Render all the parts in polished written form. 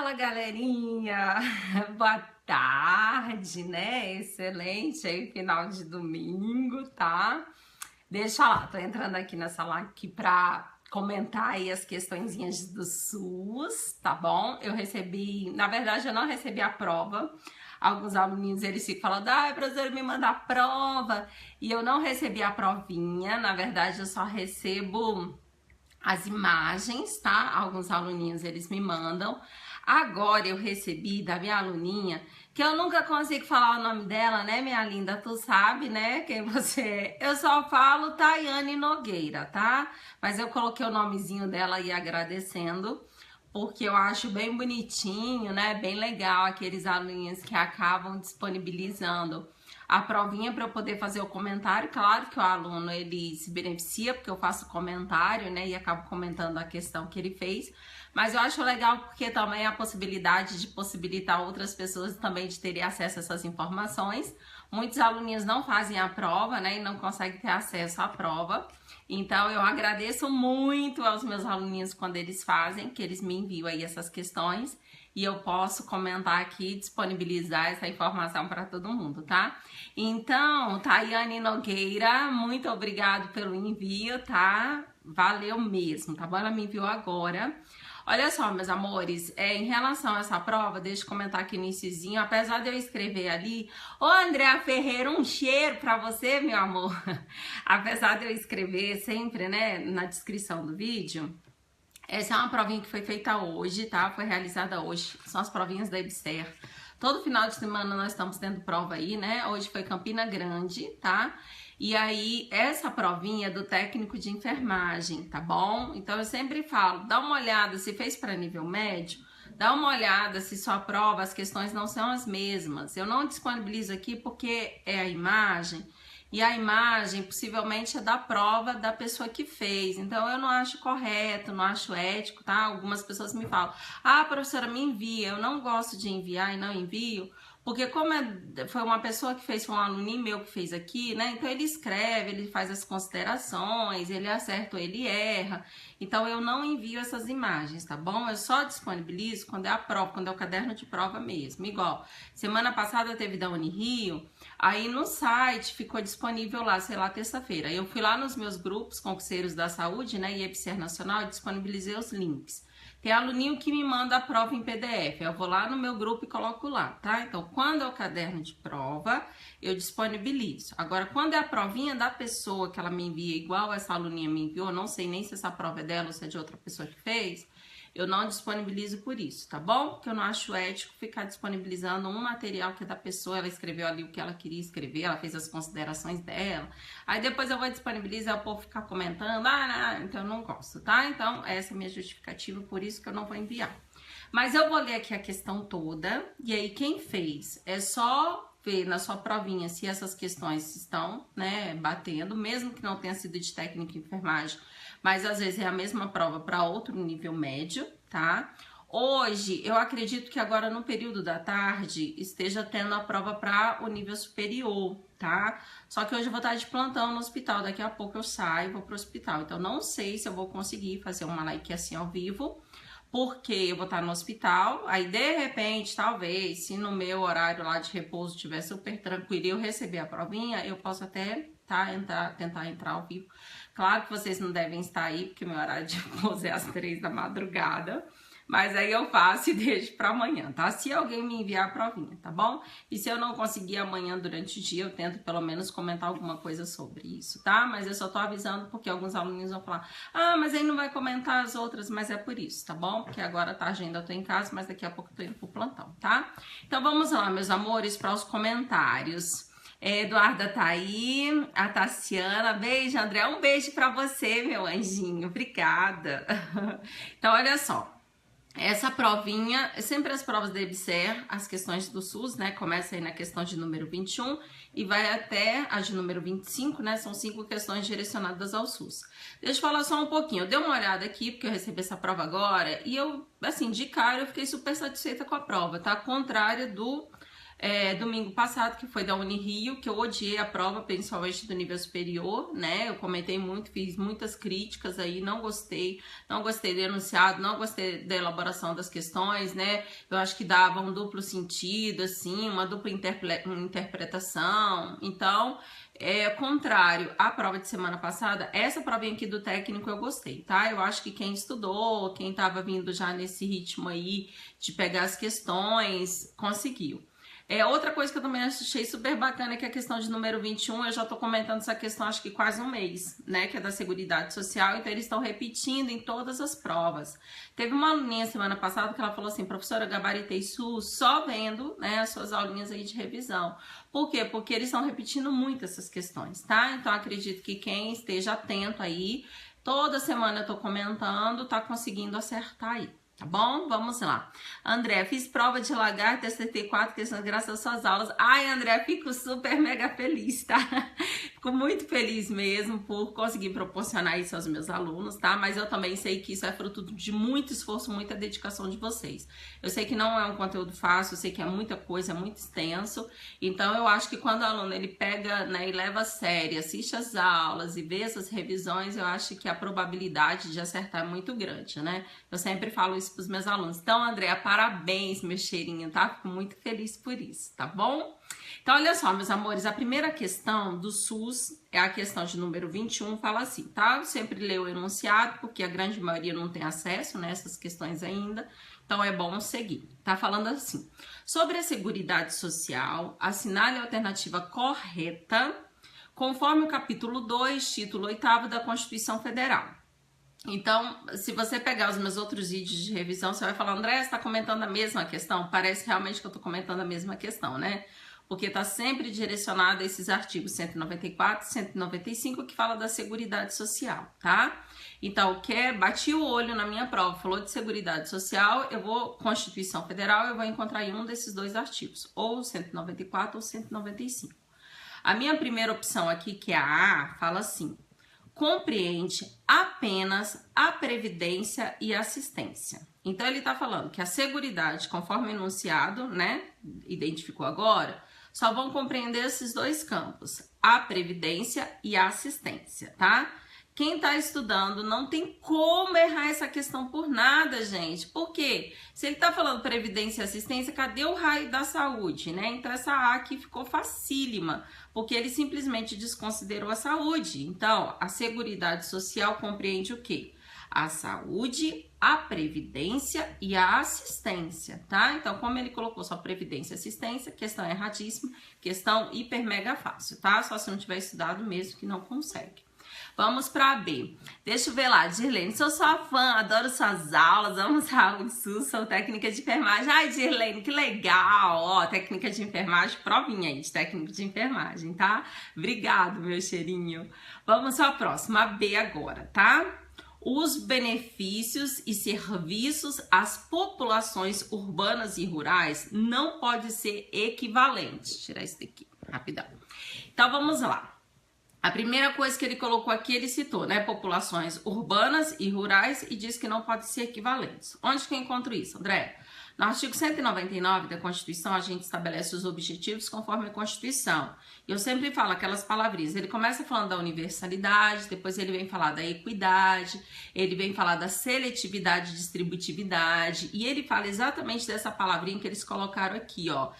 Fala, galerinha! Boa tarde, né? Excelente aí, final de domingo, tá? Deixa lá, tô entrando aqui nessa live aqui pra comentar aí as questõezinhas do SUS, tá bom? Eu recebi, na verdade, eu não recebi a prova. Alguns aluninhos, eles ficam falando, professora, me manda a prova. E eu não recebi a provinha, na verdade, eu só recebo as imagens, tá? Alguns aluninhos eles me mandam. Agora eu recebi da minha aluninha, que eu nunca consigo falar o nome dela, né, minha linda? Tu sabe, né, quem você é? Eu só falo Tayane Nogueira, tá? Mas eu coloquei o nomezinho dela aí agradecendo, porque eu acho bem bonitinho, né? Bem legal aqueles aluninhos que acabam disponibilizando a provinha para eu poder fazer o comentário. Claro que o aluno ele se beneficia porque eu faço comentário, né, e acabo comentando a questão que ele fez. Mas eu acho legal porque também a possibilidade de possibilitar outras pessoas também de terem acesso a essas informações. Muitos aluninhos não fazem a prova, né, e não conseguem ter acesso à prova. Então eu agradeço muito aos meus aluninhos quando eles fazem, que eles me enviam aí essas questões e eu posso comentar aqui, disponibilizar essa informação para todo mundo, tá? Então, Tayane Nogueira, muito obrigado pelo envio, tá? Valeu mesmo, tá bom? Ela me enviou agora. Olha só, meus amores, em relação a essa prova, deixa eu comentar aqui no iniciozinho, apesar de eu escrever ali, ô Andréa Ferreira, um cheiro pra você, meu amor. Apesar de eu escrever sempre, né, na descrição do vídeo, essa é uma provinha que foi feita hoje, tá? Foi realizada hoje, são as provinhas da EBSER. Todo final de semana nós estamos tendo prova aí, né? Hoje foi Campina Grande, tá? E aí, essa provinha é do técnico de enfermagem, tá bom? Então, eu sempre falo, dá uma olhada se fez para nível médio, dá uma olhada se sua prova, as questões não são as mesmas. Eu não disponibilizo aqui porque é a imagem, e a imagem possivelmente é da prova da pessoa que fez. Então, eu não acho correto, não acho ético, tá? Algumas pessoas me falam, professora, me envia. Eu não gosto de enviar e não envio, porque como foi uma pessoa que fez, foi um aluninho meu que fez aqui, né? Então ele escreve, ele faz as considerações, ele acerta ou ele erra. Então eu não envio essas imagens, tá bom? Eu só disponibilizo quando é a prova, quando é o caderno de prova mesmo. Igual, semana passada teve da Unirio, aí no site ficou disponível lá, sei lá, terça-feira. Eu fui lá nos meus grupos, concurseiros da saúde, né, e EBSER Nacional, e disponibilizei os links. Tem aluninho que me manda a prova em PDF, eu vou lá no meu grupo e coloco lá, tá? Então, quando é o caderno de prova, eu disponibilizo. Agora, quando é a provinha da pessoa que ela me envia, igual essa aluninha me enviou, não sei nem se essa prova é dela ou se é de outra pessoa que fez, eu não disponibilizo por isso, tá bom? Porque eu não acho ético ficar disponibilizando um material que é da pessoa, ela escreveu ali o que ela queria escrever, ela fez as considerações dela, aí depois eu vou disponibilizar, o povo ficar comentando, então eu não gosto, tá? Então, essa é a minha justificativa, por isso que eu não vou enviar. Mas eu vou ler aqui a questão toda, e aí quem fez é só ver na sua provinha se essas questões estão, né, batendo, mesmo que não tenha sido de técnica de enfermagem, mas às vezes é a mesma prova para outro nível médio, tá? Hoje, eu acredito que agora no período da tarde esteja tendo a prova para o nível superior, tá? Só que hoje eu vou estar de plantão no hospital, daqui a pouco eu saio e vou pro hospital. Então, não sei se eu vou conseguir fazer uma live assim ao vivo, porque eu vou estar no hospital, aí de repente, talvez, se no meu horário lá de repouso estiver super tranquilo e eu receber a provinha, eu posso até tentar entrar ao vivo. Claro que vocês não devem estar aí, porque meu horário de repouso é às 3 da madrugada, mas aí eu faço e deixo para amanhã, tá? Se alguém me enviar a provinha, tá bom? E se eu não conseguir amanhã durante o dia, eu tento pelo menos comentar alguma coisa sobre isso, tá? Mas eu só tô avisando porque alguns alunos vão falar, mas aí não vai comentar as outras, mas é por isso, tá bom? Porque agora tá agenda, eu tô em casa, mas daqui a pouco eu tô indo pro plantão, tá? Então vamos lá, meus amores, para os comentários. Eduarda tá aí, a Tassiana, beijo, André, um beijo pra você, meu anjinho, obrigada. Então, olha só. Essa provinha, sempre as provas da EBSER, as questões do SUS, né? Começa aí na questão de número 21 e vai até a de número 25, né? São 5 questões direcionadas ao SUS. Deixa eu falar só um pouquinho. Eu dei uma olhada aqui, porque eu recebi essa prova agora, e eu, assim, de cara, eu fiquei super satisfeita com a prova, tá? Contrária do domingo passado, que foi da Unirio, que eu odiei a prova, principalmente do nível superior, né? Eu comentei muito, fiz muitas críticas aí, não gostei do enunciado, não gostei da elaboração das questões, né? Eu acho que dava um duplo sentido, assim, uma dupla interpretação. Então, contrário à prova de semana passada, essa provinha aqui do técnico eu gostei, tá? Eu acho que quem estudou, quem tava vindo já nesse ritmo aí de pegar as questões, conseguiu. Outra coisa que eu também achei super bacana é que a questão de número 21, eu já tô comentando essa questão acho que quase um mês, né, que é da Seguridade Social, então eles estão repetindo em todas as provas. Teve uma aluninha semana passada que ela falou assim, professora, eu gabaritei SUS só vendo, né, as suas aulinhas aí de revisão. Por quê? Porque eles estão repetindo muito essas questões, tá? Então acredito que quem esteja atento aí, toda semana eu tô comentando, tá conseguindo acertar aí. Tá bom? Vamos lá. André, fiz prova de lagarto, acertei 4 questões graças às suas aulas. Ai, André, fico super mega feliz, tá? Fico muito feliz mesmo por conseguir proporcionar isso aos meus alunos, tá? Mas eu também sei que isso é fruto de muito esforço, muita dedicação de vocês. Eu sei que não é um conteúdo fácil, eu sei que é muita coisa, é muito extenso. Então, eu acho que quando o aluno ele pega, né, e leva a sério, assiste as aulas e vê essas revisões, eu acho que a probabilidade de acertar é muito grande, né? Eu sempre falo isso para os meus alunos. Então, Andréa, parabéns, meu cheirinho, tá? Fico muito feliz por isso, tá bom? Então, olha só, meus amores, a primeira questão do SUS é a questão de número 21, fala assim, tá? Eu sempre leio o enunciado, porque a grande maioria não tem acesso, né, essas questões ainda, então é bom seguir. Tá falando assim, sobre a Seguridade Social, assinale a alternativa correta, conforme o capítulo 2, título 8º da Constituição Federal. Então, se você pegar os meus outros vídeos de revisão, você vai falar, André, você está comentando a mesma questão? Parece realmente que eu estou comentando a mesma questão, né? Porque está sempre direcionado a esses artigos 194 e 195 que fala da Seguridade Social, tá? Então, bati o olho na minha prova, falou de Seguridade Social, eu vou, Constituição Federal, eu vou encontrar em um desses dois artigos, ou 194 ou 195. A minha primeira opção aqui, que é a A, fala assim, compreende apenas a previdência e assistência. Então, ele está falando que a seguridade, conforme enunciado, né, identificou agora, só vão compreender esses dois campos, a previdência e a assistência, tá? Quem está estudando não tem como errar essa questão por nada, gente. Por quê? Se ele está falando previdência e assistência, cadê o raio da saúde, né? Então, essa A aqui ficou facílima, porque ele simplesmente desconsiderou a saúde. Então, a Seguridade Social compreende o quê? A saúde, a previdência e a assistência, tá? Então, como ele colocou só previdência e assistência, questão erradíssima, questão hiper mega fácil, tá? Só se não tiver estudado mesmo que não consegue. Vamos para B. Deixa eu ver lá, Dirlene, sou sua fã, adoro suas aulas, amo saúde SUS, sou técnica de enfermagem. Ai, Dirlene, que legal! Ó, técnica de enfermagem, provinha aí de técnica de enfermagem, tá? Obrigado, meu cheirinho. Vamos para a próxima, B agora, tá? Os benefícios e serviços às populações urbanas e rurais não pode ser equivalente. Deixa eu tirar isso daqui, rapidão. Então, vamos lá. A primeira coisa que ele colocou aqui, ele citou, né, populações urbanas e rurais e diz que não pode ser equivalentes. Onde que eu encontro isso, André? No artigo 199 da Constituição, a gente estabelece os objetivos conforme a Constituição. Eu sempre falo aquelas palavrinhas. Ele começa falando da universalidade, depois ele vem falar da equidade, ele vem falar da seletividade e distributividade, e ele fala exatamente dessa palavrinha que eles colocaram aqui, ó,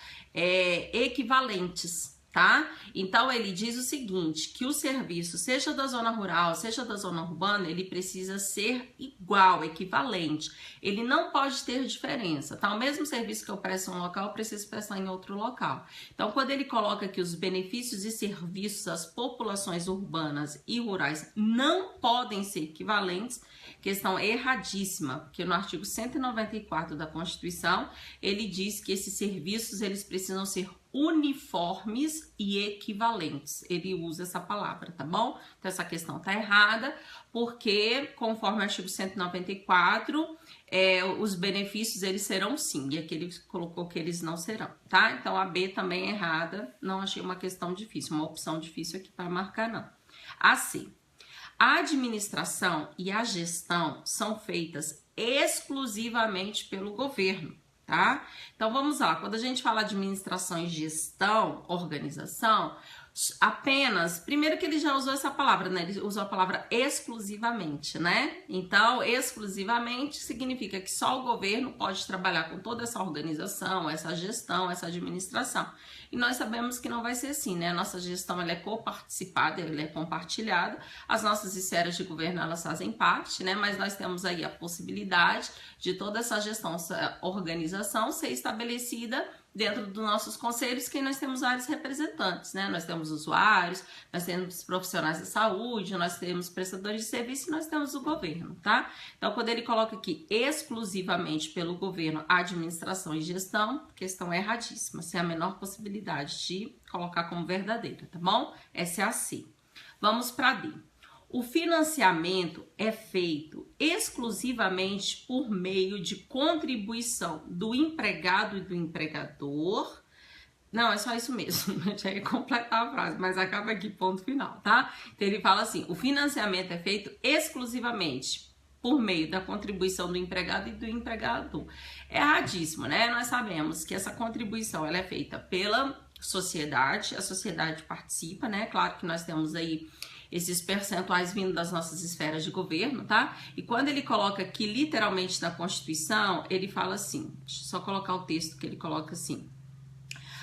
equivalentes. Tá? Então, ele diz o seguinte, que o serviço, seja da zona rural, seja da zona urbana, ele precisa ser igual, equivalente. Ele não pode ter diferença, tá? O mesmo serviço que eu presto em um local, eu preciso prestar em outro local. Então, quando ele coloca que os benefícios e serviços às populações urbanas e rurais não podem ser equivalentes, questão erradíssima, porque no artigo 194 da Constituição, ele diz que esses serviços, eles precisam ser uniformes e equivalentes. Ele usa essa palavra, tá bom? Então, essa questão tá errada, porque, conforme o artigo 194, os benefícios, eles serão sim, e aqui ele colocou que eles não serão, tá? Então, a B também é errada, não achei uma questão difícil, uma opção difícil aqui para marcar, não. A C. A administração e a gestão são feitas exclusivamente pelo governo. tá? Então vamos lá, quando a gente fala de administração e gestão, organização, apenas, primeiro que ele já usou essa palavra, né? Ele usou a palavra exclusivamente, né? Então, exclusivamente significa que só o governo pode trabalhar com toda essa organização, essa gestão, essa administração. E nós sabemos que não vai ser assim, né? A nossa gestão, ela é coparticipada, ela é compartilhada. As nossas esferas de governo, elas fazem parte, né? Mas nós temos aí a possibilidade de toda essa gestão, essa organização ser estabelecida dentro dos nossos conselhos, que nós temos vários representantes, né? Nós temos usuários, nós temos profissionais da saúde, nós temos prestadores de serviço e nós temos o governo, tá? Então, quando ele coloca aqui exclusivamente pelo governo, administração e gestão, questão é erradíssima, sem a menor possibilidade de colocar como verdadeira, tá bom? Essa é a C. Vamos para D. O financiamento é feito exclusivamente por meio de contribuição do empregado e do empregador. Não, é só isso mesmo, eu já ia completar a frase, mas acaba aqui, ponto final, tá? Então ele fala assim, o financiamento é feito exclusivamente por meio da contribuição do empregado e do empregador. É erradíssimo, né? Nós sabemos que essa contribuição ela é feita pela sociedade, a sociedade participa, né? Claro que nós temos aí esses percentuais vindo das nossas esferas de governo, tá? E quando ele coloca aqui literalmente na Constituição, ele fala assim, deixa eu só colocar o texto que ele coloca assim.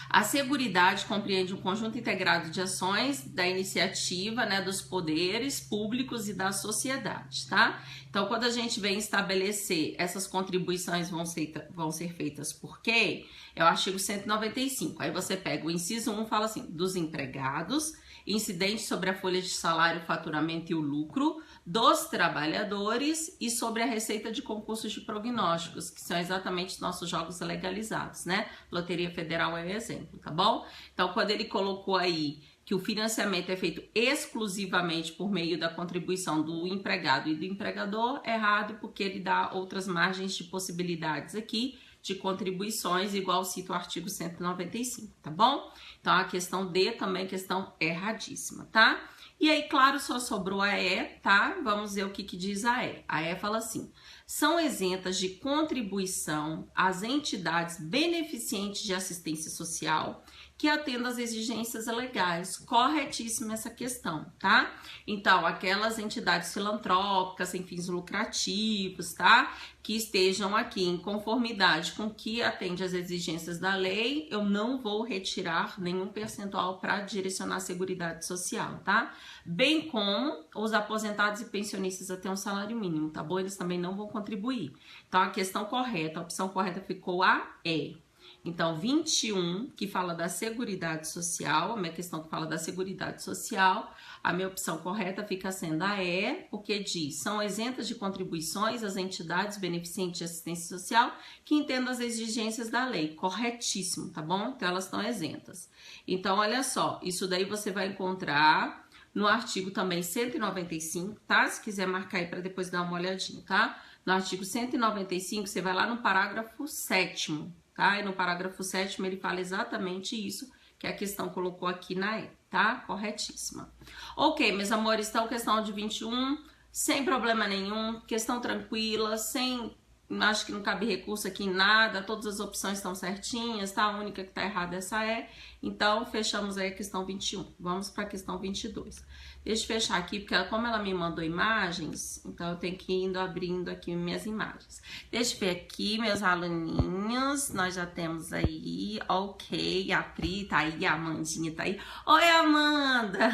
A Seguridade compreende um conjunto integrado de ações da iniciativa, né, dos poderes públicos e da sociedade, tá? Então, quando a gente vem estabelecer essas contribuições vão ser feitas por quem? É o artigo 195. Aí você pega o inciso 1 e fala assim, dos empregados, incidente sobre a folha de salário, faturamento e o lucro dos trabalhadores e sobre a receita de concursos de prognósticos, que são exatamente nossos jogos legalizados, né? Loteria Federal é um exemplo, tá bom? Então, quando ele colocou aí que o financiamento é feito exclusivamente por meio da contribuição do empregado e do empregador, é errado porque ele dá outras margens de possibilidades aqui, de contribuições, igual cita o artigo 195, tá bom? Então, a questão D também é questão erradíssima, tá? E aí, claro, só sobrou a E, tá? Vamos ver o que diz a E. A E fala assim, são isentas de contribuição as entidades beneficentes de assistência social que atendam às exigências legais. Corretíssima essa questão, tá? Então, aquelas entidades filantrópicas sem fins lucrativos, tá? Que estejam aqui em conformidade com o que atende às exigências da lei, eu não vou retirar nenhum percentual para direcionar a Seguridade Social, tá? Bem como os aposentados e pensionistas até um salário mínimo, tá bom? Eles também não vão contribuir. Então, a questão correta, a opção correta ficou a E. Então, 21, que fala da Seguridade Social, a minha questão que fala da Seguridade Social, a minha opção correta fica sendo a E, porque diz, são isentas de contribuições as entidades beneficentes de assistência social que entendam as exigências da lei. Corretíssimo, tá bom? Então, elas estão isentas. Então, olha só, isso daí você vai encontrar no artigo também 195, tá? Se quiser marcar aí para depois dar uma olhadinha, tá? No artigo 195, você vai lá no parágrafo 7º, tá? E no parágrafo 7º ele fala exatamente isso que a questão colocou aqui na E, tá? Corretíssima. Ok, meus amores, então questão de 21, sem problema nenhum, questão tranquila, sem... Acho que não cabe recurso aqui em nada, todas as opções estão certinhas, tá? A única que tá errada essa é. Então, fechamos aí a questão 21. Vamos para a questão 22. Deixa eu fechar aqui, porque como ela me mandou imagens, então eu tenho que ir indo abrindo aqui minhas imagens. Deixa eu ver aqui, meus aluninhos. Nós já temos aí, ok, a Pri tá aí, a Amandinha tá aí. Oi, Amanda!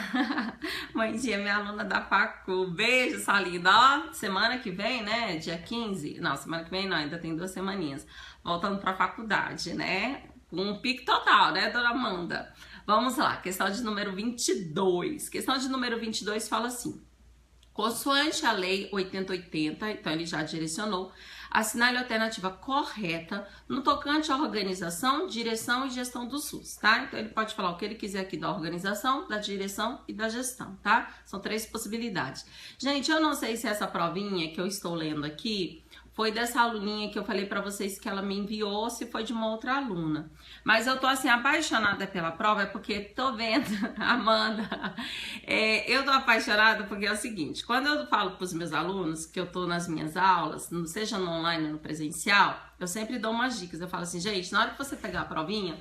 Amandinha, minha aluna da facu. Beijo, sua linda. Ó, semana que vem, né? Dia 15. Não, semana que vem não, ainda tem 2 semaninhas. Voltando pra faculdade, né? Um pique total, né, dona Amanda? Vamos lá, questão de número 22. Questão de número 22 fala assim. Consoante a lei 8080, então ele já direcionou, assinale a alternativa correta no tocante à organização, direção e gestão do SUS, tá? Então ele pode falar o que ele quiser aqui da organização, da direção e da gestão, tá? São 3 possibilidades. Gente, eu não sei se essa provinha que eu estou lendo aqui foi dessa aluninha que eu falei pra vocês que ela me enviou, se foi de uma outra aluna. Mas eu tô assim apaixonada pela prova, é porque tô vendo, Amanda, eu tô apaixonada porque é o seguinte, quando eu falo pros meus alunos que eu tô nas minhas aulas, seja no online ou no presencial, eu sempre dou umas dicas. Eu falo assim, gente, na hora que você pegar a provinha,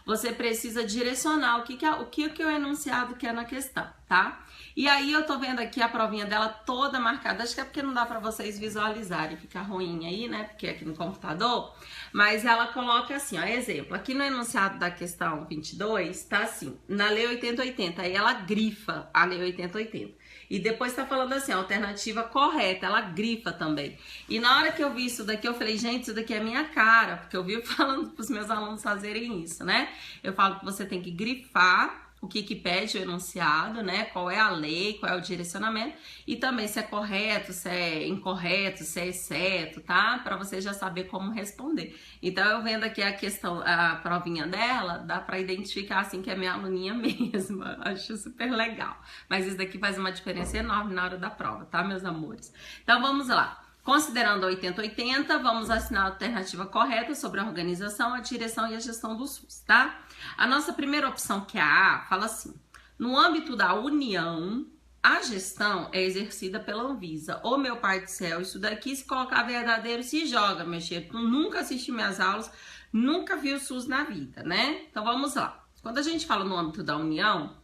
você precisa direcionar o que o enunciado quer na questão, tá? E aí eu tô vendo aqui a provinha dela toda marcada, acho que é porque não dá pra vocês visualizarem, fica ruim aí, né? Porque é aqui no computador, mas ela coloca assim, ó, exemplo, aqui no enunciado da questão 22, tá assim, na Lei 8080, aí ela grifa a Lei 8080. E depois tá falando assim, a alternativa correta, ela grifa também. E na hora que eu vi isso daqui, eu falei, gente, isso daqui é minha cara, porque eu vi falando pros meus alunos fazerem isso, né? Eu falo que você tem que grifar o que pede o enunciado, né? Qual é a lei, qual é o direcionamento e também se é correto, se é incorreto, se é exceto, tá? Para você já saber como responder. Então eu vendo aqui a questão, a provinha dela, dá para identificar assim que é minha aluninha mesmo. Acho super legal. Mas isso daqui faz uma diferença enorme na hora da prova, tá, meus amores? Então vamos lá. Considerando a 8080, vamos assinar a alternativa correta sobre a organização, a direção e a gestão do SUS, tá? A nossa primeira opção, que é a A, fala assim, no âmbito da União, a gestão é exercida pela Anvisa. Ô meu pai do céu, isso daqui se colocar verdadeiro se joga, meu cheiro. Tu nunca assistiu minhas aulas, nunca viu o SUS na vida, né? Então vamos lá. Quando a gente fala no âmbito da União,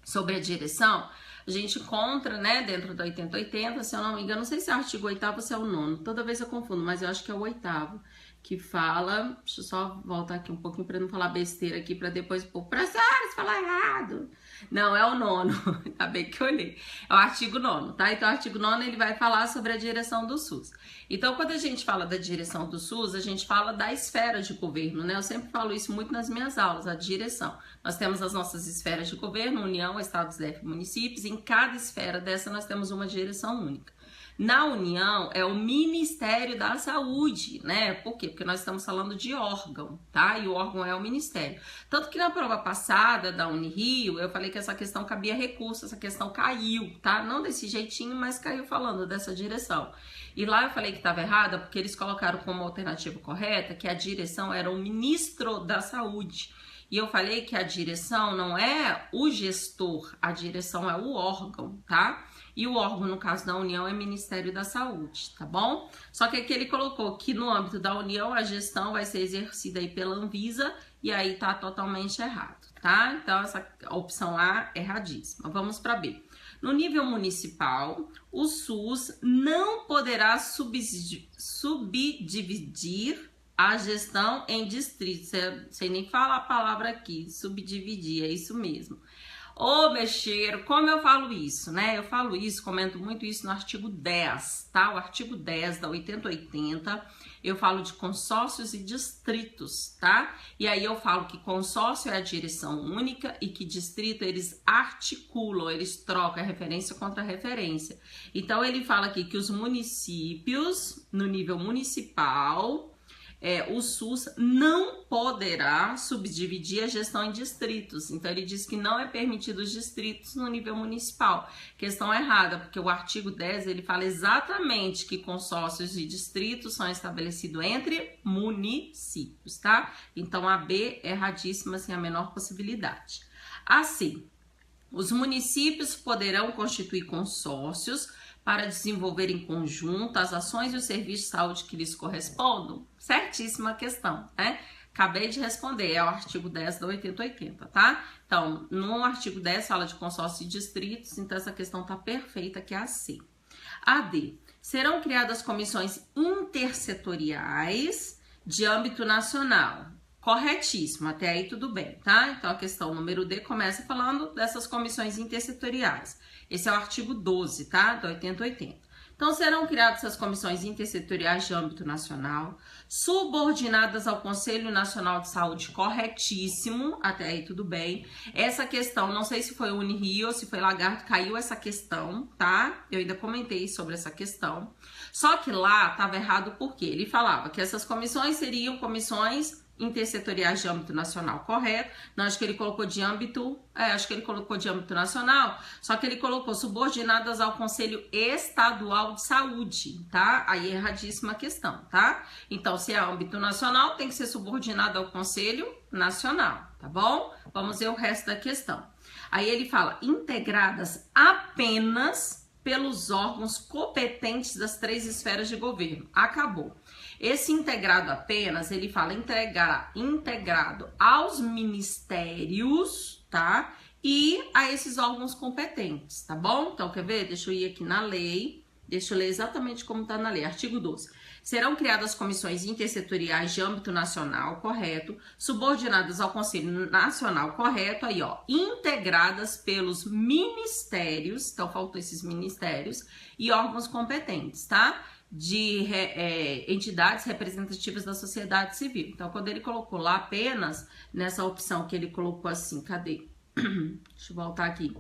sobre a direção, a gente encontra, né, dentro do 8080, se eu não me engano, não sei se é o artigo 8º ou se é o 9º, toda vez eu confundo, mas eu acho que é o 8º, que fala, deixa eu só voltar aqui um pouquinho para não falar besteira aqui, para depois, pô, professores, falar errado. Não, é o 9º, ainda bem que eu olhei. É o artigo 9º, tá? Então, o artigo 9º, ele vai falar sobre a direção do SUS. Então, quando a gente fala da direção do SUS, a gente fala da esfera de governo, né? Eu sempre falo isso muito nas minhas aulas, a direção. Nós temos as nossas esferas de governo, União, Estados, DF, municípios. Em cada esfera dessa, nós temos uma direção única. Na União, é o Ministério da Saúde, né? Por quê? Porque nós estamos falando de órgão, tá? E o órgão é o Ministério. Tanto que na prova passada da Unirio, eu falei que essa questão cabia recurso, essa questão caiu, tá? Não desse jeitinho, mas caiu falando dessa direção. E lá eu falei que estava errada, porque eles colocaram como alternativa correta que a direção era o Ministro da Saúde. E eu falei que a direção não é o gestor, a direção é o órgão, tá? E o órgão, no caso da União, é Ministério da Saúde, tá bom? Só que aqui ele colocou que no âmbito da União a gestão vai ser exercida aí pela Anvisa e aí tá totalmente errado, tá? Então essa opção A é erradíssima. Vamos para B. No nível municipal, o SUS não poderá subdividir a gestão em distritos. Sem nem falar a palavra aqui, subdividir, é isso mesmo. Ô, mexeiro, como eu falo isso, né? Eu falo isso, comento muito isso no artigo 10, tá? O artigo 10 da 8080, eu falo de consórcios e distritos, tá? E aí eu falo que consórcio é a direção única e que distrito eles articulam, eles trocam referência contra referência. Então ele fala aqui que os municípios, no nível municipal, o SUS não poderá subdividir a gestão em distritos. Então, ele diz que não é permitido os distritos no nível municipal. Questão errada, porque o artigo 10, ele fala exatamente que consórcios e distritos são estabelecidos entre municípios, tá? Então, a B é erradíssima, sem a menor possibilidade. A C, os municípios poderão constituir consórcios para desenvolver em conjunto as ações e os serviços de saúde que lhes correspondam? Certíssima questão, né? Acabei de responder, é o artigo 10 da 8080, tá? Então, no artigo 10 fala de consórcios e distritos, então essa questão tá perfeita, que é a C. A D, serão criadas comissões intersetoriais de âmbito nacional. Corretíssimo, até aí tudo bem, tá? Então, a questão número D começa falando dessas comissões intersetoriais. Esse é o artigo 12, tá? Do 8080. Então, serão criadas essas comissões intersetoriais de âmbito nacional, subordinadas ao Conselho Nacional de Saúde, corretíssimo, até aí tudo bem. Essa questão, não sei se foi Unirio ou se foi Lagarto, caiu essa questão, tá? Eu ainda comentei sobre essa questão. Só que lá estava errado porque ele falava que essas comissões seriam comissões intersetoriais de âmbito nacional, correto? Não, acho que ele colocou de âmbito, acho que ele colocou de âmbito nacional, só que ele colocou subordinadas ao Conselho Estadual de Saúde, tá? Aí erradíssima a questão, tá? Então, se é âmbito nacional, tem que ser subordinado ao Conselho Nacional, tá bom? Vamos ver o resto da questão. Aí ele fala, integradas apenas pelos órgãos competentes das 3 esferas de governo. Acabou. Esse integrado apenas, ele fala integrado aos ministérios, tá? E a esses órgãos competentes, tá bom? Então, quer ver? Deixa eu ir aqui na lei. Deixa eu ler exatamente como está na lei. Artigo 12. Serão criadas comissões intersetoriais de âmbito nacional, correto, subordinadas ao Conselho Nacional, correto, aí ó, integradas pelos ministérios, então faltam esses ministérios, e órgãos competentes, tá? De entidades representativas da sociedade civil. Então, quando ele colocou lá apenas, nessa opção que ele colocou assim, cadê? Deixa eu voltar aqui.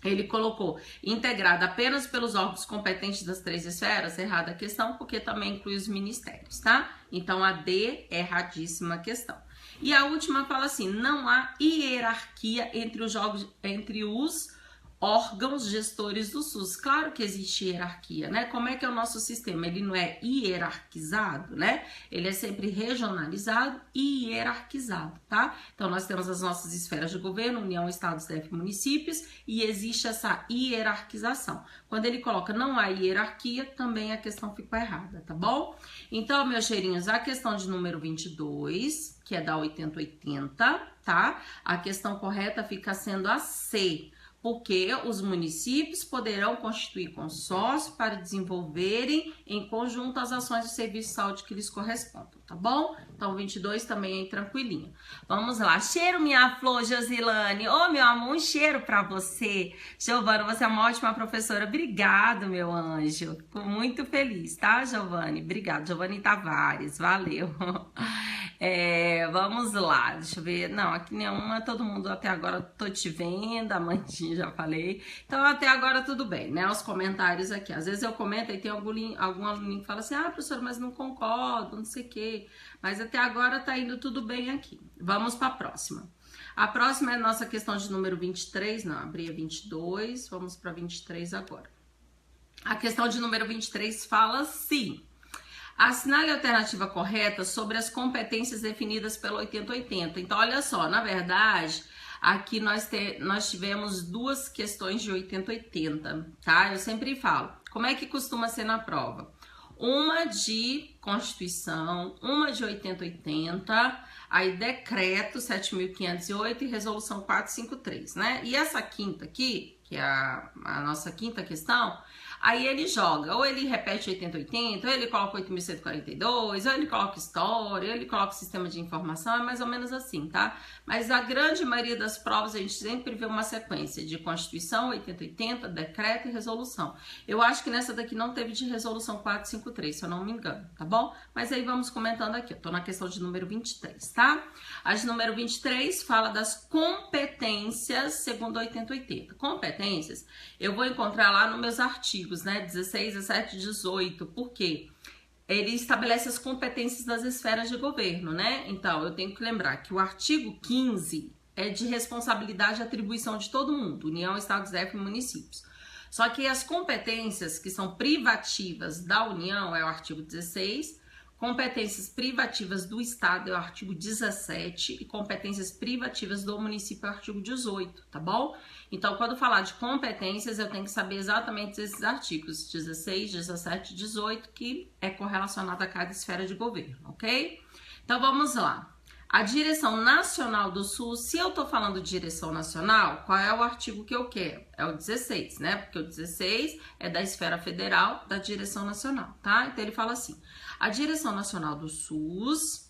Ele colocou integrada apenas pelos órgãos competentes das 3 esferas, errada a questão, porque também inclui os ministérios, tá? Então, a D, erradíssima a questão. E a última fala assim, não há hierarquia entre os órgãos gestores do SUS. Claro que existe hierarquia, né? Como é que é o nosso sistema? Ele não é hierarquizado, né? Ele é sempre regionalizado e hierarquizado, tá? Então, nós temos as nossas esferas de governo, União, Estados, DF, municípios, e existe essa hierarquização. Quando ele coloca não há hierarquia, também a questão ficou errada, tá bom? Então, meus cheirinhos, a questão de número 22, que é da 8080, tá? A questão correta fica sendo a C, porque os municípios poderão constituir consórcio para desenvolverem em conjunto as ações de serviço de saúde que lhes correspondam, tá bom? Então, 22 também é tranquilinho. Vamos lá. Cheiro, minha flor, Josilane. Ô, meu amor, um cheiro pra você. Giovana, você é uma ótima professora. Obrigado, meu anjo. Fico muito feliz, tá, Giovanni? Obrigado, Giovanni Tavares. Valeu. Vamos lá, deixa eu ver. Não, aqui nenhuma, todo mundo até agora tô te vendo, a Mandinha já falei. Então, até agora tudo bem, né? Os comentários aqui. Às vezes eu comento e tem algum aluninho que fala assim, ah, professora, mas não concordo, não sei o quê. Mas até agora tá indo tudo bem aqui. Vamos para a próxima. A próxima é a nossa questão de número 23, não, abri a 22, vamos para 23 agora. A questão de número 23 fala assim: assinale a alternativa correta sobre as competências definidas pelo 8080. Então, olha só, na verdade, aqui nós tivemos 2 questões de 8080, tá? Eu sempre falo, como é que costuma ser na prova? Uma de Constituição, uma de 8080, aí decreto 7.508 e resolução 453, né? E essa quinta aqui, que é a nossa quinta questão, aí ele joga, ou ele repete 8080, ou ele coloca 8.142, ou ele coloca história, ou ele coloca sistema de informação, é mais ou menos assim, tá? Mas a grande maioria das provas a gente sempre vê uma sequência de Constituição, 8080, decreto e resolução. Eu acho que nessa daqui não teve de resolução 453, se eu não me engano, tá bom? Mas aí vamos comentando aqui, eu tô na questão de número 23, tá? A de número 23 fala das competências segundo 8080. Competências, eu vou encontrar lá nos meus artigos, né, 16, 17, 18, por quê? Ele estabelece as competências das esferas de governo, né? Então, eu tenho que lembrar que o artigo 15 é de responsabilidade e atribuição de todo mundo, União, Estados, DF e municípios. Só que as competências que são privativas da União é o artigo 16, competências privativas do Estado é o artigo 17 e competências privativas do município é o artigo 18, tá bom? Então, quando falar de competências, eu tenho que saber exatamente esses artigos 16, 17 e 18, que é correlacionado a cada esfera de governo, ok? Então, vamos lá. A Direção Nacional do SUS, se eu tô falando de Direção Nacional, qual é o artigo que eu quero? É o 16, né? Porque o 16 é da esfera federal da Direção Nacional, tá? Então, ele fala assim, a Direção Nacional do SUS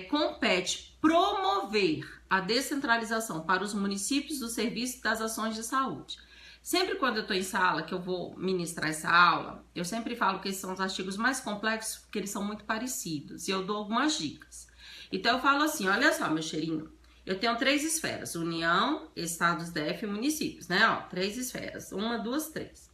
compete promover a descentralização para os municípios do serviço das ações de saúde. Sempre quando eu estou em sala, que eu vou ministrar essa aula, eu sempre falo que esses são os artigos mais complexos, porque eles são muito parecidos, e eu dou algumas dicas. Então, eu falo assim, olha só, meu cheirinho, eu tenho 3 esferas, União, Estados, DF e municípios, né? Ó, 3 esferas, 1, 2, 3.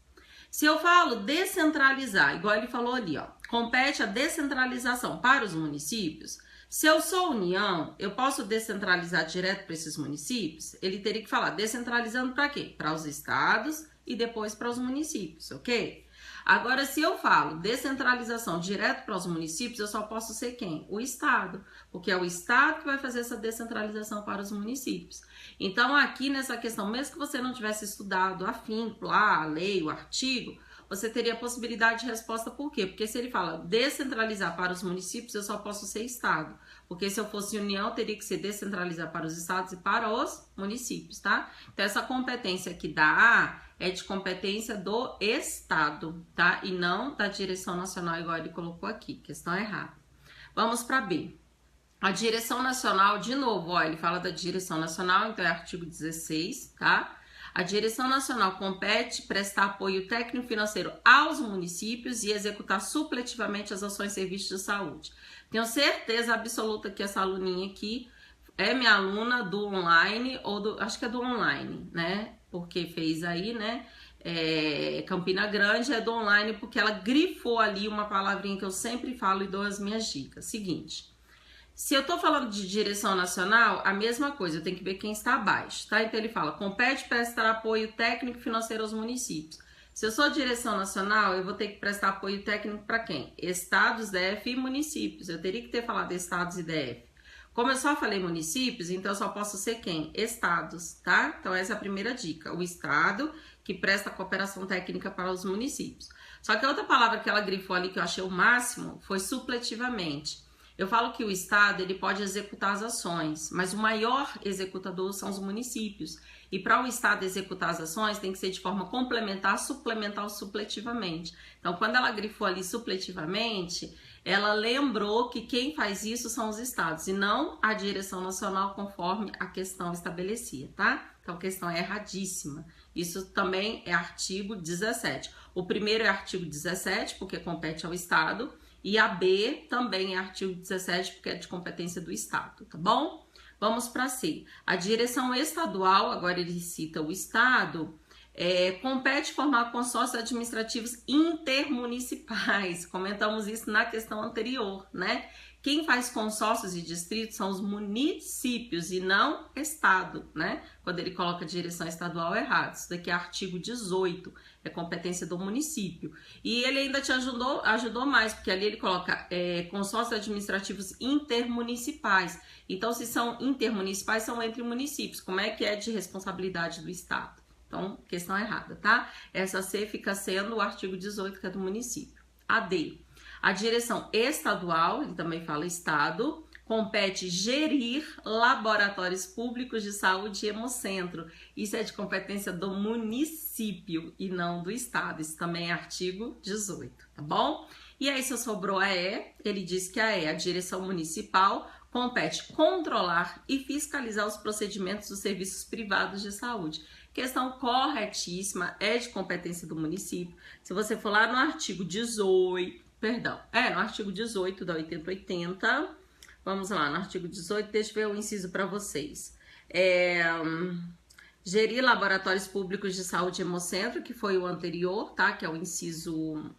Se eu falo descentralizar, igual ele falou ali, ó, compete a descentralização para os municípios. Se eu sou União, eu posso descentralizar direto para esses municípios? Ele teria que falar descentralizando para quê? Para os estados e depois para os municípios, ok? Agora, se eu falo descentralização direto para os municípios, eu só posso ser quem? O Estado, porque é o Estado que vai fazer essa descentralização para os municípios. Então, aqui nessa questão, mesmo que você não tivesse estudado afinco lá, a lei, o artigo, você teria a possibilidade de resposta por quê? Porque se ele fala descentralizar para os municípios, eu só posso ser Estado. Porque se eu fosse União, teria que ser descentralizar para os estados e para os municípios, tá? Então, essa competência aqui da A é de competência do Estado, tá? E não da direção nacional, igual ele colocou aqui. Questão errada. Vamos para B. A direção nacional, de novo, ó, ele fala da direção nacional, então é artigo 16, tá? A direção nacional compete prestar apoio técnico e financeiro aos municípios e executar supletivamente as ações e serviços de saúde. Tenho certeza absoluta que essa aluninha aqui é minha aluna do online, ou do, acho que é do online, né? Porque fez aí, né? Campina Grande é do online, porque ela grifou ali uma palavrinha que eu sempre falo e dou as minhas dicas. Seguinte. Se eu tô falando de direção nacional, a mesma coisa, eu tenho que ver quem está abaixo, tá? Então ele fala, compete prestar apoio técnico e financeiro aos municípios. Se eu sou direção nacional, eu vou ter que prestar apoio técnico para quem? Estados, DF e municípios. Eu teria que ter falado estados e DF. Como eu só falei municípios, então eu só posso ser quem? Estados, tá? Então essa é a primeira dica. O estado que presta cooperação técnica para os municípios. Só que a outra palavra que ela grifou ali, que eu achei o máximo, foi supletivamente. Eu falo que o Estado ele pode executar as ações, mas o maior executador são os municípios. E para o Estado executar as ações tem que ser de forma complementar, suplementar ou supletivamente. Então, quando ela grifou ali supletivamente, ela lembrou que quem faz isso são os Estados e não a direção nacional conforme a questão estabelecia, tá? Então, a questão é erradíssima. Isso também é artigo 17. O primeiro é artigo 17, porque compete ao Estado. E a B também é artigo 17, porque é de competência do Estado, tá bom? Vamos para C. A direção estadual, agora ele cita o Estado, compete formar consórcios administrativos intermunicipais. Comentamos isso na questão anterior, né? Quem faz consórcios e distritos são os municípios e não Estado, né? Quando ele coloca direção estadual errado. Isso daqui é artigo 18, é competência do município. E ele ainda te ajudou mais, porque ali ele coloca consórcios administrativos intermunicipais. Então, se são intermunicipais, são entre municípios. Como é que é de responsabilidade do Estado? Então, questão errada, tá? Essa C fica sendo o artigo 18, que é do município. A D. A direção estadual, ele também fala Estado, compete gerir laboratórios públicos de saúde e hemocentro. Isso é de competência do município e não do Estado. Isso também é artigo 18, tá bom? E aí, se sobrou a E, ele diz que a direção municipal, compete controlar e fiscalizar os procedimentos dos serviços privados de saúde. Questão corretíssima, é de competência do município. Se você for lá no artigo 18, no artigo 18 da 8080, vamos lá, no artigo 18, deixa eu ver o inciso para vocês. Gerir laboratórios públicos de saúde e hemocentro, que foi o anterior, tá? Que é o inciso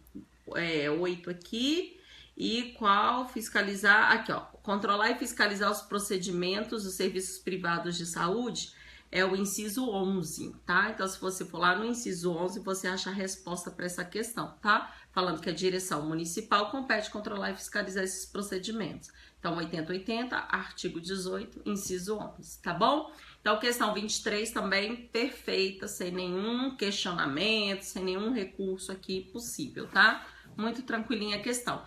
8 aqui. E qual fiscalizar, aqui ó, controlar e fiscalizar os procedimentos dos serviços privados de saúde, é o inciso 11, tá? Então, se você for lá no inciso 11, você acha a resposta para essa questão, tá? Falando que a direção municipal compete controlar e fiscalizar esses procedimentos. Então, 8080, artigo 18, inciso 11, tá bom? Então, questão 23 também perfeita, sem nenhum questionamento, sem nenhum recurso aqui possível, tá? Muito tranquilinha a questão.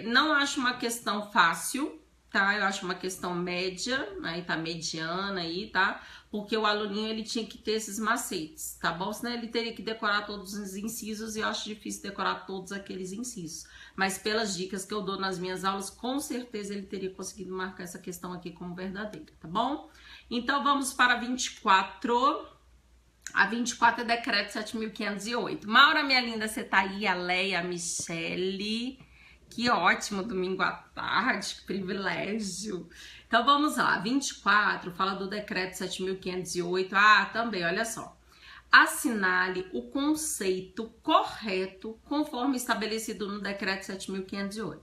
Não acho uma questão fácil, tá? Eu acho uma questão média, aí tá mediana aí, tá? Porque o aluninho, ele tinha que ter esses macetes, tá bom? Senão ele teria que decorar todos os incisos e eu acho difícil decorar todos aqueles incisos. Mas pelas dicas que eu dou nas minhas aulas, com certeza ele teria conseguido marcar essa questão aqui como verdadeira, tá bom? Então, vamos para a 24. A 24 é decreto 7.508. Maura, minha linda, você tá aí? A Leia, a Michele... Que ótimo, domingo à tarde, que privilégio. Então, vamos lá. 24 fala do decreto 7.508. Ah, também, olha só. assinale o conceito correto conforme estabelecido no decreto 7.508.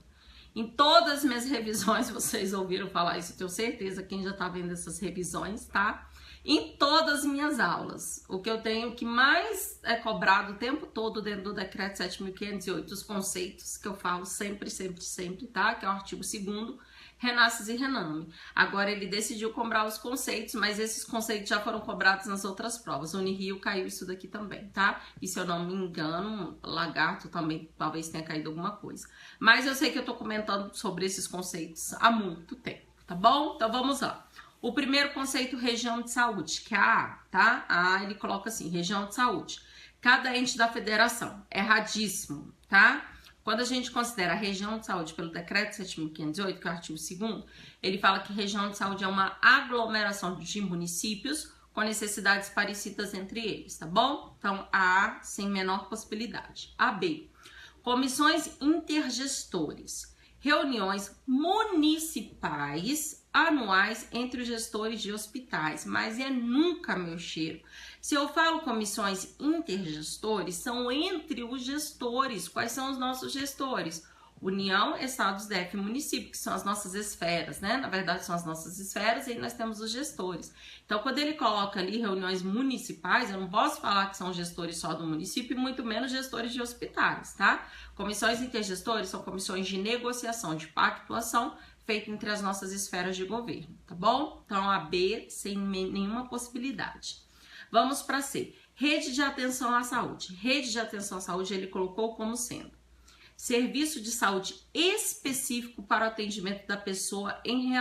Em todas as minhas revisões, vocês ouviram falar isso, eu tenho certeza, quem já tá vendo essas revisões, tá? Em todas as minhas aulas, o que eu tenho que mais é cobrado o tempo todo dentro do decreto 7.508, os conceitos que eu falo sempre, tá? Que é o artigo 2º, Renasces e Rename. Agora ele decidiu cobrar os conceitos, mas esses conceitos já foram cobrados nas outras provas. Unirio caiu isso daqui também, tá? E se eu não me engano, Lagarto também talvez tenha caído alguma coisa. Mas eu sei que eu tô comentando sobre esses conceitos há muito tempo, tá bom? Então vamos lá. O primeiro conceito, região de saúde, que é a A, tá? A A ele coloca assim, região de saúde. Cada ente da federação. Erradíssimo, tá? Quando a gente considera a região de saúde pelo decreto 7.508, que é o artigo 2º, ele fala que região de saúde é uma aglomeração de municípios com necessidades parecidas entre eles, tá bom? Então, a A, sem menor possibilidade. A B, comissões intergestores, reuniões municipais anuais entre os gestores de hospitais, mas é nunca, meu cheiro. Se eu falo comissões intergestores, são entre os gestores. Quais são os nossos gestores? União, Estados, DF e município, que são as nossas esferas, né? Na verdade, são as nossas esferas e aí nós temos os gestores. Então, quando ele coloca ali reuniões municipais, eu não posso falar que são gestores só do município e muito menos gestores de hospitais, tá? Comissões intergestores são comissões de negociação, de pactuação, feita entre as nossas esferas de governo, tá bom? Então, a B, sem nenhuma possibilidade. Vamos para C. Rede de atenção à saúde. Rede de atenção à saúde, ele colocou como sendo serviço de saúde específico para o atendimento da pessoa em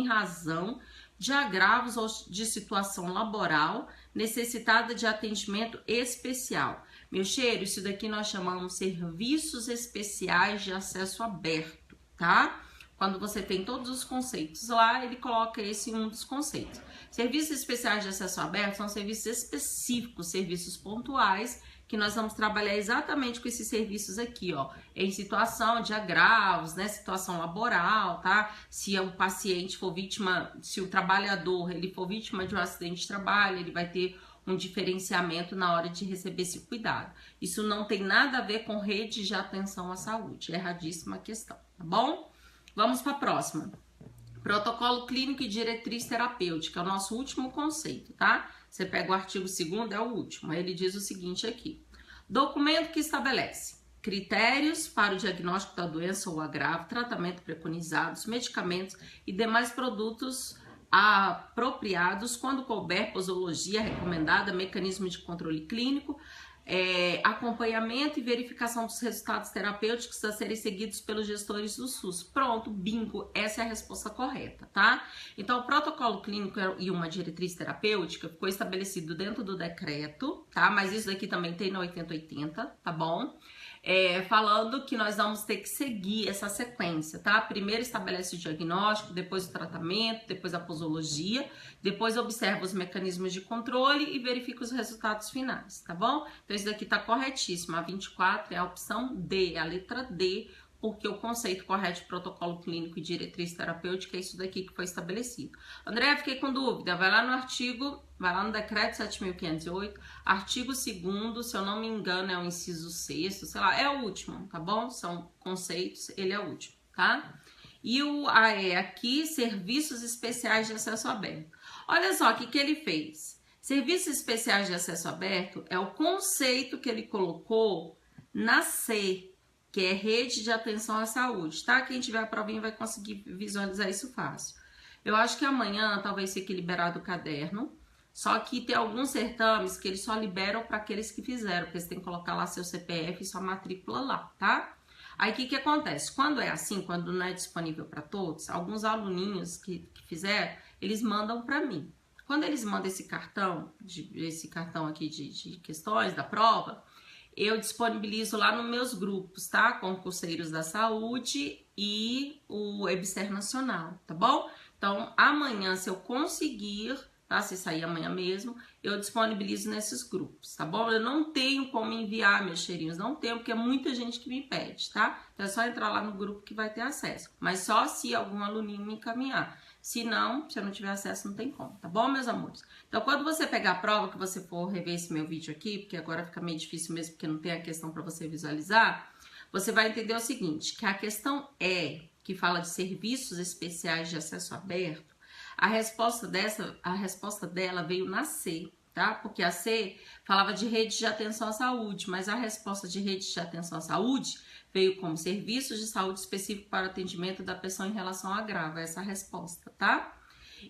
razão de agravos ou de situação laboral necessitada de atendimento especial. Meu cheiro, isso daqui nós chamamos serviços especiais de acesso aberto, tá? Quando você tem todos os conceitos lá, ele coloca esse um dos conceitos. Serviços especiais de acesso aberto são serviços específicos, serviços pontuais, que nós vamos trabalhar exatamente com esses serviços aqui, ó, em situação de agravos, né, situação laboral, tá? Se o paciente for vítima, se o trabalhador, ele for vítima de um acidente de trabalho, ele vai ter um diferenciamento na hora de receber esse cuidado. Isso não tem nada a ver com rede de atenção à saúde, erradíssima questão, tá bom? Vamos para a próxima. Protocolo clínico e diretriz terapêutica, é o nosso último conceito, tá? Você pega o artigo 2º, é o último. Aí ele diz o seguinte aqui. Documento que estabelece critérios para o diagnóstico da doença ou agravo, tratamento preconizados, medicamentos e demais produtos apropriados quando couber posologia recomendada, mecanismo de controle clínico, acompanhamento e verificação dos resultados terapêuticos a serem seguidos pelos gestores do SUS. Pronto, bingo, essa é a resposta correta, tá? Então, o protocolo clínico e uma diretriz terapêutica ficou estabelecido dentro do decreto, tá? Mas isso daqui também tem na 8080, tá bom? Falando que nós vamos ter que seguir essa sequência, tá? Primeiro estabelece o diagnóstico, depois o tratamento, depois a posologia, depois observa os mecanismos de controle e verifica os resultados finais, tá bom? Então, isso daqui tá corretíssimo. A 24 é a opção D, a letra D, porque o conceito correto de protocolo clínico e diretriz terapêutica é isso daqui que foi estabelecido. André, fiquei com dúvida, vai lá no artigo, vai lá no decreto 7.508, artigo 2º, se eu não me engano é o inciso 6º, sei lá, é o último, tá bom? São conceitos, ele é o último, tá? E o AE aqui, serviços especiais de acesso aberto. Olha só o que ele fez. Serviços especiais de acesso aberto é o conceito que ele colocou na C, que é rede de atenção à saúde, tá? Quem tiver a provinha vai conseguir visualizar isso fácil. Eu acho que amanhã talvez fique liberado o caderno, só que tem alguns certames que eles só liberam para aqueles que fizeram, porque você tem que colocar lá seu CPF e sua matrícula lá, tá? Aí o que acontece? Quando é assim, quando não é disponível para todos, alguns aluninhos que fizeram, eles mandam para mim. Quando eles mandam esse cartão aqui de questões da prova, eu disponibilizo lá nos meus grupos, tá? Concurseiros da Saúde e o EBSER Nacional, tá bom? Então, amanhã, se eu conseguir tá? Se sair amanhã mesmo, eu disponibilizo nesses grupos, tá bom? Eu não tenho como enviar, meus cheirinhos, não tenho, porque é muita gente que me pede, tá? Então é só entrar lá no grupo que vai ter acesso, mas só se algum aluninho me encaminhar. Se não, se eu não tiver acesso, não tem como, tá bom, meus amores? Então, quando você pegar a prova, que você for rever esse meu vídeo aqui, porque agora fica meio difícil mesmo, porque não tem a questão para você visualizar, você vai entender o seguinte, que a questão E, que fala de serviços especiais de acesso aberto, a resposta dela veio na C, tá? Porque a C falava de rede de atenção à saúde, mas a resposta de rede de atenção à saúde veio como serviços de saúde específico para atendimento da pessoa em relação à agravo, essa é a resposta, tá?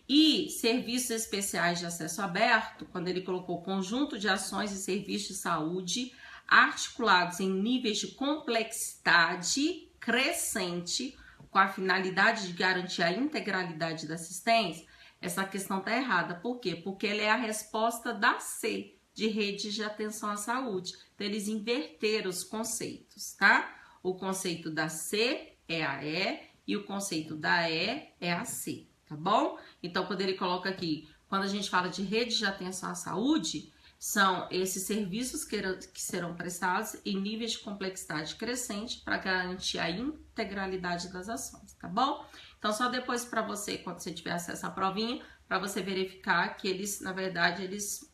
E serviços especiais de acesso aberto, quando ele colocou conjunto de ações e serviços de saúde articulados em níveis de complexidade crescente, com a finalidade de garantir a integralidade da assistência, essa questão tá errada. Por quê? Porque ela é a resposta da C, de redes de atenção à saúde. Então, eles inverteram os conceitos, tá? O conceito da C é a E e o conceito da E é a C, tá bom? Então, quando ele coloca aqui, quando a gente fala de redes de atenção à saúde, são esses serviços que serão prestados em níveis de complexidade crescente para garantir a integralidade das ações, tá bom? Então, só depois para você, quando você tiver acesso à provinha, para você verificar que eles, na verdade, eles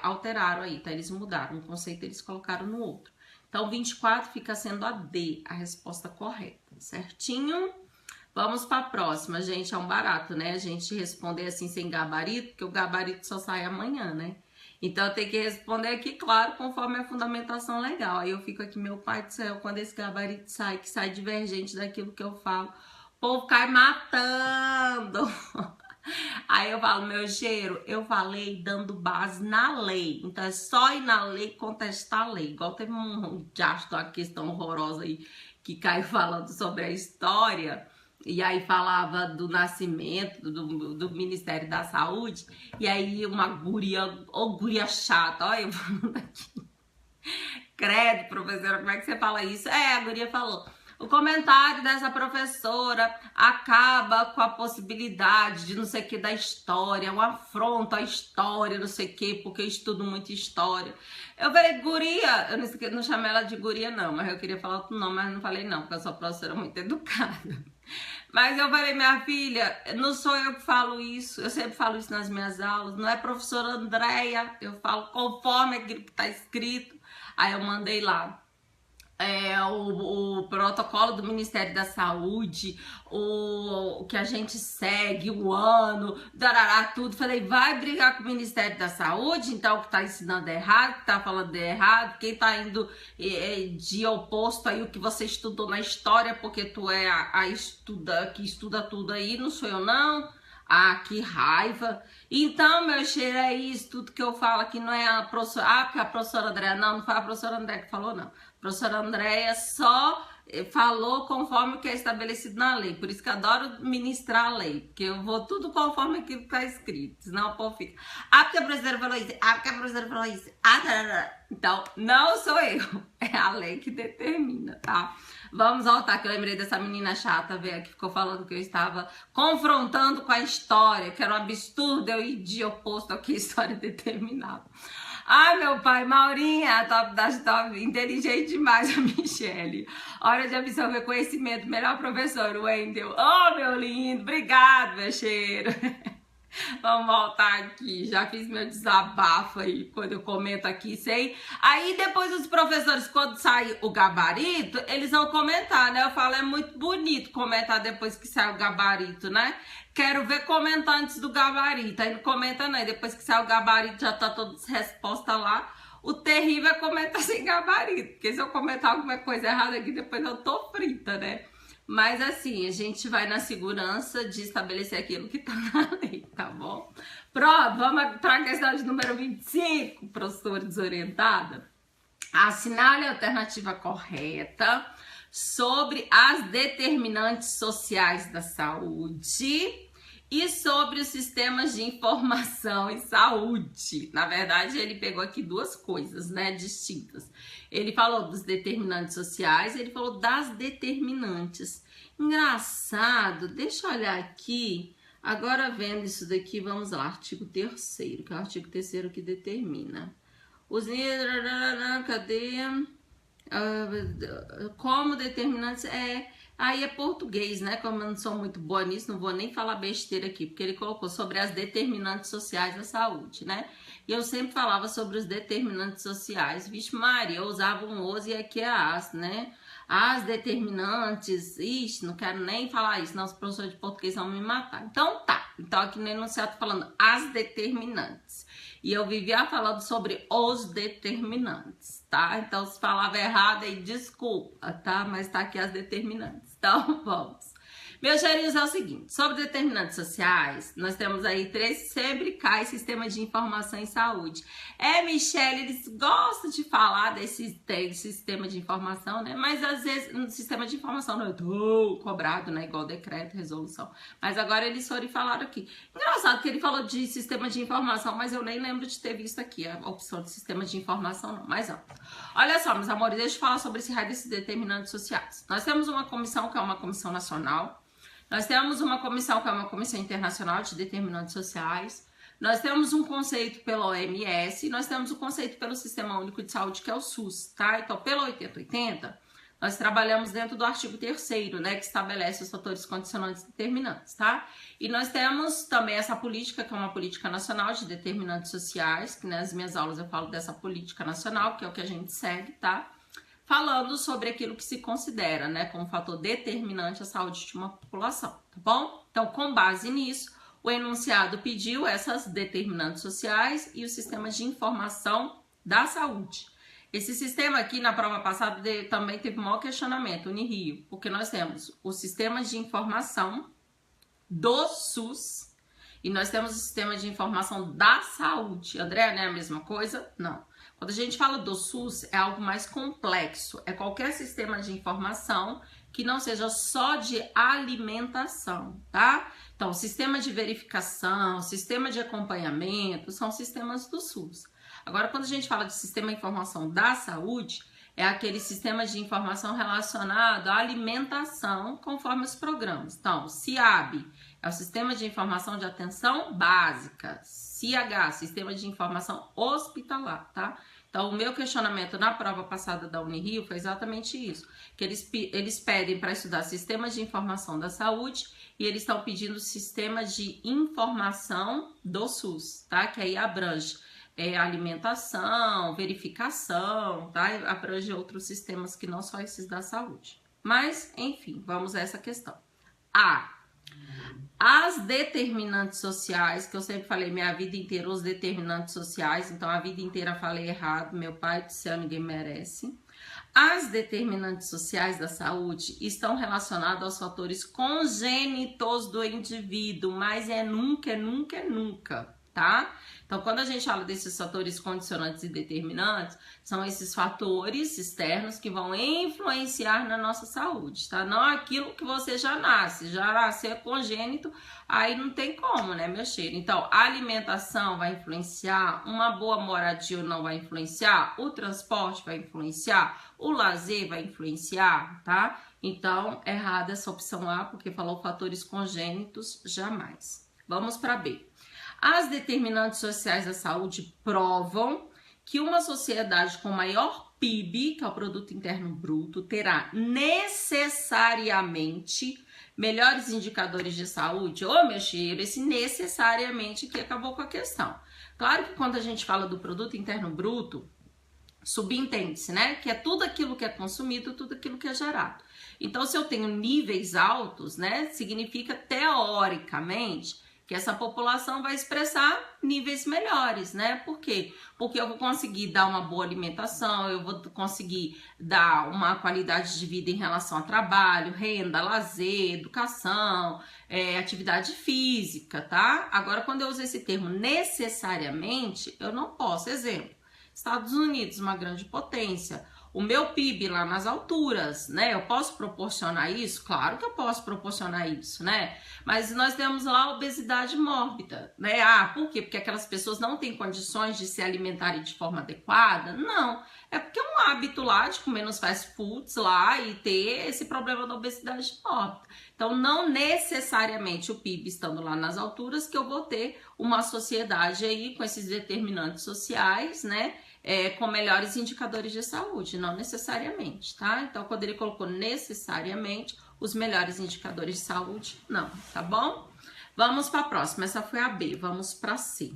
alteraram aí, tá? Eles mudaram um conceito, eles colocaram no outro. Então, 24 fica sendo a D, a resposta correta, certinho? Vamos para a próxima, gente, é um barato, né? A gente responder assim sem gabarito, porque o gabarito só sai amanhã, né? Então, eu tenho que responder aqui, claro, conforme a fundamentação legal. Aí eu fico aqui, meu pai do céu, quando esse gabarito sai, que sai divergente daquilo que eu falo, o povo cai matando. Aí eu falo, meu cheiro, eu falei dando base na lei. Então, é só ir na lei contestar a lei. Igual teve um diacho, uma questão horrorosa aí, que caiu falando sobre a história... E aí falava do nascimento do Ministério da Saúde. E aí uma guria, guria chata, olha eu falando aqui. Credo, professora, como é que você fala isso? A guria falou. O comentário dessa professora acaba com a possibilidade de não sei o que da história, um afronto à história, não sei o que, porque eu estudo muito história. Eu falei, guria, eu não chamei ela de guria não, mas eu queria falar outro nome, mas não falei não, porque eu sou professora muito educada. Mas eu falei, minha filha, não sou eu que falo isso, eu sempre falo isso nas minhas aulas, não é professora Andréia, eu falo conforme aquilo que está escrito. Aí eu mandei lá. O protocolo do Ministério da Saúde, o que a gente segue, o ano, darará, tudo. Falei, vai brigar com o Ministério da Saúde, então, que tá ensinando errado, que tá falando errado, quem tá indo de oposto aí o que você estudou na história, porque tu é que estuda tudo aí, não sou eu não. Ah, que raiva. Então, meu cheiro, é isso, tudo que eu falo aqui não é a professora... Ah, porque a professora Andréia... Não foi a professora Andréia que falou, não. A professora Andréia só falou conforme o que é estabelecido na lei. Por isso que eu adoro ministrar a lei, porque eu vou tudo conforme aquilo que está escrito. Senão o povo fica... Ah, porque a professora falou isso. Ah, porque a professora falou isso. Então, não sou eu. É a lei que determina, tá? Vamos voltar, que eu lembrei dessa menina chata, velho, que ficou falando que eu estava confrontando com a história, que era um absurdo eu ir de oposto ao que a história determinava. Ai, meu pai, Maurinha, top das top, inteligente demais a Michele. Hora de absorver conhecimento, melhor professor, o Wendel. Oh, meu lindo, obrigado, meu cheiro. Vamos voltar aqui, já fiz meu desabafo aí, quando eu comento aqui, sei. Aí depois os professores, quando sai o gabarito, eles vão comentar, né? Eu falo, é muito bonito comentar depois que sai o gabarito, né? Quero ver comentar antes do gabarito, aí não comenta não, depois que sai o gabarito já tá todas as respostas lá. O terrível é comentar sem gabarito, porque se eu comentar alguma coisa errada aqui, depois eu tô frita, né? Mas assim, a gente vai na segurança de estabelecer aquilo que tá na lei, tá bom? Vamos para a questão de número 25, professora desorientada. Assinale a alternativa correta sobre as determinantes sociais da saúde e sobre os sistemas de informação em saúde. Na verdade, ele pegou aqui duas coisas, né, distintas. Ele falou dos determinantes sociais, ele falou das determinantes. Engraçado, deixa eu olhar aqui Agora, vendo isso daqui, vamos lá, artigo 3º, que é o artigo 3º que determina. Os cadê? Como determinantes aí é português, né? Como eu não sou muito boa nisso, não vou nem falar besteira aqui, porque ele colocou sobre as determinantes sociais da saúde, né? E eu sempre falava sobre os determinantes sociais. Vixe Maria, eu usava um os e aqui é as, né? As determinantes, ixi, não quero nem falar isso, não, os professores de português vão me matar. Então tá, então aqui no enunciado falando as determinantes. E eu vivia falando sobre os determinantes, tá? Então se falava errado aí, desculpa, tá? Mas tá aqui as determinantes. Então vamos. Meus cheirinhos, é o seguinte, sobre determinantes sociais, nós temos aí sempre cai sistema de informação em saúde. Michele, eles gostam de falar desse sistema de informação, né? Mas às vezes no sistema de informação não é tão cobrado, né? Igual decreto, resolução. Mas agora eles foram e falaram aqui. Engraçado que ele falou de sistema de informação, mas eu nem lembro de ter visto aqui a opção de sistema de informação, não. Mas ó, olha só, meus amores, deixa eu falar sobre esse raio desses determinantes sociais. Nós temos uma comissão que é uma comissão nacional. Nós temos uma comissão que é uma comissão internacional de determinantes sociais. Nós temos um conceito pela OMS e nós temos um conceito pelo Sistema Único de Saúde, que é o SUS, tá? Então, pelo 8080, nós trabalhamos dentro do artigo 3º, né, que estabelece os fatores condicionantes determinantes, tá? E nós temos também essa política, que é uma política nacional de determinantes sociais, que nas minhas aulas eu falo dessa política nacional, que é o que a gente segue, tá? Falando sobre aquilo que se considera, né, como fator determinante à saúde de uma população, tá bom? Então, com base nisso, o enunciado pediu essas determinantes sociais e o sistema de informação da saúde. Esse sistema aqui, na prova passada, também teve um maior questionamento, Unirio, porque nós temos o sistema de informação do SUS e nós temos o sistema de informação da saúde. André, não é a mesma coisa? Não. Quando a gente fala do SUS, é algo mais complexo. É qualquer sistema de informação que não seja só de alimentação, tá? Então, sistema de verificação, sistema de acompanhamento, são sistemas do SUS. Agora, quando a gente fala de sistema de informação da saúde, é aquele sistema de informação relacionado à alimentação conforme os programas. Então, SIAB é o Sistema de Informação de Atenção Básica, SIH, Sistema de Informação Hospitalar, tá? Então, o meu questionamento na prova passada da Unirio foi exatamente isso, que eles pedem para estudar sistemas de informação da saúde e eles estão pedindo sistema de informação do SUS, tá? Que aí abrange alimentação, verificação, tá? Abrange outros sistemas que não só esses da saúde. Mas, enfim, vamos a essa questão. As determinantes sociais, que eu sempre falei minha vida inteira, os determinantes sociais, então a vida inteira falei errado, meu pai do céu, ninguém merece. As determinantes sociais da saúde estão relacionadas aos fatores congênitos do indivíduo, mas nunca, tá? Então, quando a gente fala desses fatores condicionantes e determinantes, são esses fatores externos que vão influenciar na nossa saúde, tá? Não aquilo que você já nasceu congênito, aí não tem como, né, meu cheiro? Então, a alimentação vai influenciar, uma boa moradia não vai influenciar, o transporte vai influenciar, o lazer vai influenciar, tá? Então, errada essa opção A, porque falou fatores congênitos, jamais. Vamos para B. As determinantes sociais da saúde provam que uma sociedade com maior PIB, que é o Produto Interno Bruto, terá necessariamente melhores indicadores de saúde. Ô, meu cheiro, esse necessariamente que acabou com a questão. Claro que quando a gente fala do Produto Interno Bruto, subentende-se, né? Que é tudo aquilo que é consumido, tudo aquilo que é gerado. Então, se eu tenho níveis altos, né? Significa, teoricamente, que essa população vai expressar níveis melhores, né? Por quê? Porque eu vou conseguir dar uma boa alimentação, eu vou conseguir dar uma qualidade de vida em relação a trabalho, renda, lazer, educação, atividade física, tá? Agora, quando eu uso esse termo necessariamente, eu não posso. Exemplo, Estados Unidos, uma grande potência. O meu PIB lá nas alturas, né? Eu posso proporcionar isso? Claro que eu posso proporcionar isso, né? Mas nós temos lá a obesidade mórbida, né? Por quê? Porque aquelas pessoas não têm condições de se alimentarem de forma adequada? Não. É porque é um hábito lá de comer nos fast foods lá e ter esse problema da obesidade mórbida. Então, não necessariamente o PIB estando lá nas alturas que eu vou ter uma sociedade aí com esses determinantes sociais, né? Com melhores indicadores de saúde, não necessariamente, tá? Então, quando ele colocou necessariamente os melhores indicadores de saúde, não, tá bom? Vamos para a próxima, essa foi a B, vamos para C.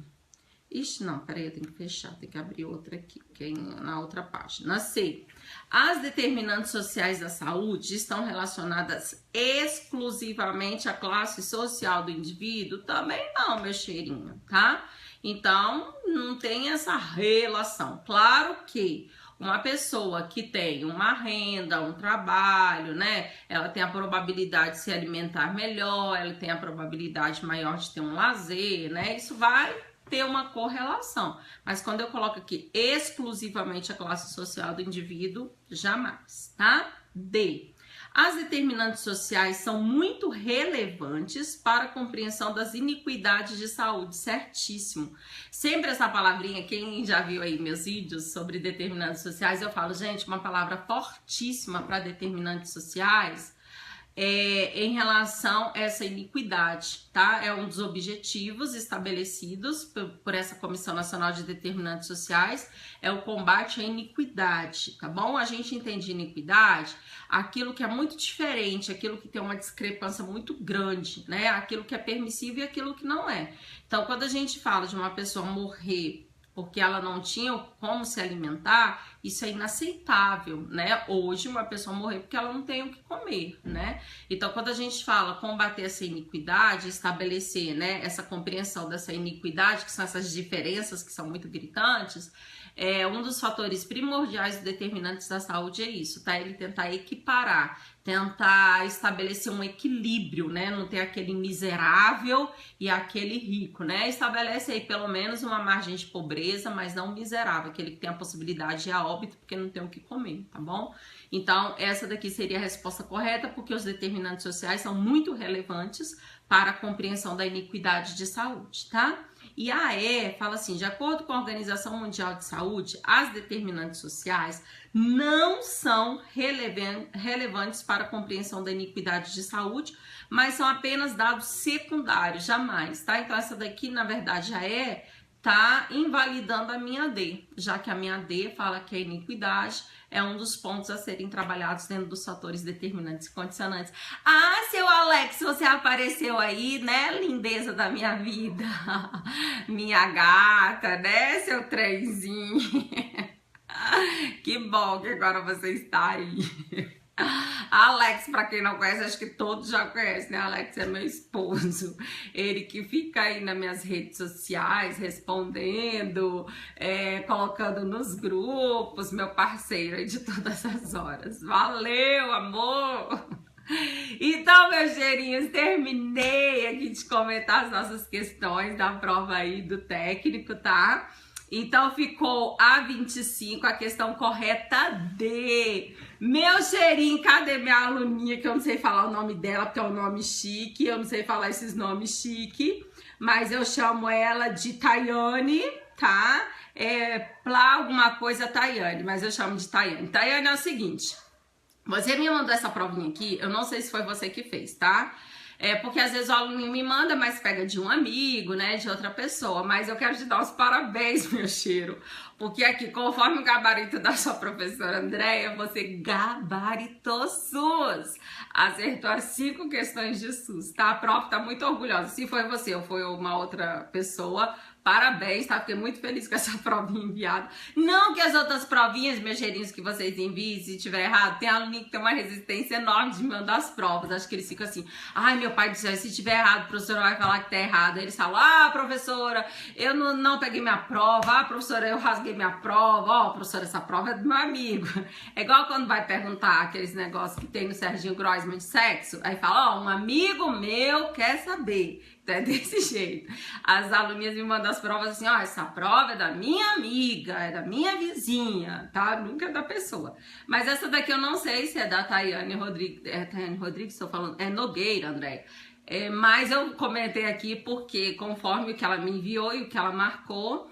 Ixi, não, peraí, eu tenho que fechar, tem que abrir outra aqui, que é na outra página. C. As determinantes sociais da saúde estão relacionadas exclusivamente à classe social do indivíduo? Também não, meu cheirinho, tá? Então, não tem essa relação. Claro que uma pessoa que tem uma renda, um trabalho, né? Ela tem a probabilidade de se alimentar melhor, ela tem a probabilidade maior de ter um lazer, né? Isso vai ter uma correlação. Mas quando eu coloco aqui exclusivamente a classe social do indivíduo, jamais, tá? D. As determinantes sociais são muito relevantes para a compreensão das iniquidades de saúde, certíssimo. Sempre essa palavrinha, quem já viu aí meus vídeos sobre determinantes sociais, eu falo, gente, uma palavra fortíssima para determinantes sociais em relação a essa iniquidade, tá? É um dos objetivos estabelecidos por essa Comissão Nacional de Determinantes Sociais, é o combate à iniquidade, tá bom? A gente entende iniquidade, aquilo que é muito diferente, aquilo que tem uma discrepância muito grande, né? Aquilo que é permissível e aquilo que não é. Então, quando a gente fala de uma pessoa morrer porque ela não tinha como se alimentar, isso é inaceitável, né? Hoje uma pessoa morrer porque ela não tem o que comer, né? Então, quando a gente fala combater essa iniquidade, estabelecer, né, essa compreensão dessa iniquidade, que são essas diferenças que são muito gritantes, um dos fatores primordiais e determinantes da saúde é isso, tá? Ele tentar equiparar, tentar estabelecer um equilíbrio, né? Não ter aquele miserável e aquele rico, né? Estabelece aí pelo menos uma margem de pobreza, mas não miserável, aquele que tem a possibilidade de ir a óbito porque não tem o que comer, tá bom? Então, essa daqui seria a resposta correta, porque os determinantes sociais são muito relevantes para a compreensão da iniquidade de saúde, tá? E a E fala assim, de acordo com a Organização Mundial de Saúde, as determinantes sociais não são relevantes para a compreensão da iniquidade de saúde, mas são apenas dados secundários, jamais, tá? Então essa daqui, na verdade, a E tá invalidando a minha D, já que a minha D fala que a iniquidade é um dos pontos a serem trabalhados dentro dos fatores determinantes e condicionantes. Ah, seu Alex, você apareceu aí, né, lindeza da minha vida, minha gata, né, seu trenzinho. Que bom que agora você está aí. Alex, para quem não conhece, acho que todos já conhecem, né? Alex é meu esposo, ele que fica aí nas minhas redes sociais respondendo, colocando nos grupos, meu parceiro aí de todas as horas. Valeu, amor! Então, meus cheirinhos, terminei aqui de comentar as nossas questões da prova aí do técnico, tá? Então, ficou a 25, a questão correta D. Meu cheirinho, cadê minha aluninha, que eu não sei falar o nome dela, porque é um nome chique, eu não sei falar esses nomes chique, mas eu chamo ela de Tayane, tá? Plá alguma coisa Tayane, mas eu chamo de Tayane. Tayane é o seguinte, você me mandou essa provinha aqui, eu não sei se foi você que fez, tá? Porque às vezes o aluno me manda, mas pega de um amigo, né, de outra pessoa. Mas eu quero te dar os parabéns, meu cheiro. Porque aqui, conforme o gabarito da sua professora Andréia, você gabaritou SUS. Acertou as 5 questões de SUS, tá? A prof tá muito orgulhosa. Se foi você ou foi uma outra pessoa, parabéns, tá? Fiquei muito feliz com essa provinha enviada. Não que as outras provinhas, meus cheirinhos, que vocês enviem, se tiver errado, tem aluno que tem uma resistência enorme de mandar as provas. Acho que eles ficam assim, ai, meu pai do céu, se tiver errado, a professora vai falar que tá errado. Aí eles falam, ah, professora, eu não peguei minha prova. Ah, professora, eu rasguei minha prova. Ó, professora, essa prova é do meu amigo. É igual quando vai perguntar aqueles negócios que tem no Serginho Groisman de sexo. Aí fala, ó, um amigo meu quer saber. É desse jeito. As aluninhas me mandam as provas assim, ó, essa prova é da minha amiga, é da minha vizinha, tá? Nunca é da pessoa. Mas essa daqui eu não sei se é da Tayane Rodrigues, Tayane Rodrigues, estou falando, é Nogueira, André. Mas eu comentei aqui porque conforme o que ela me enviou e o que ela marcou,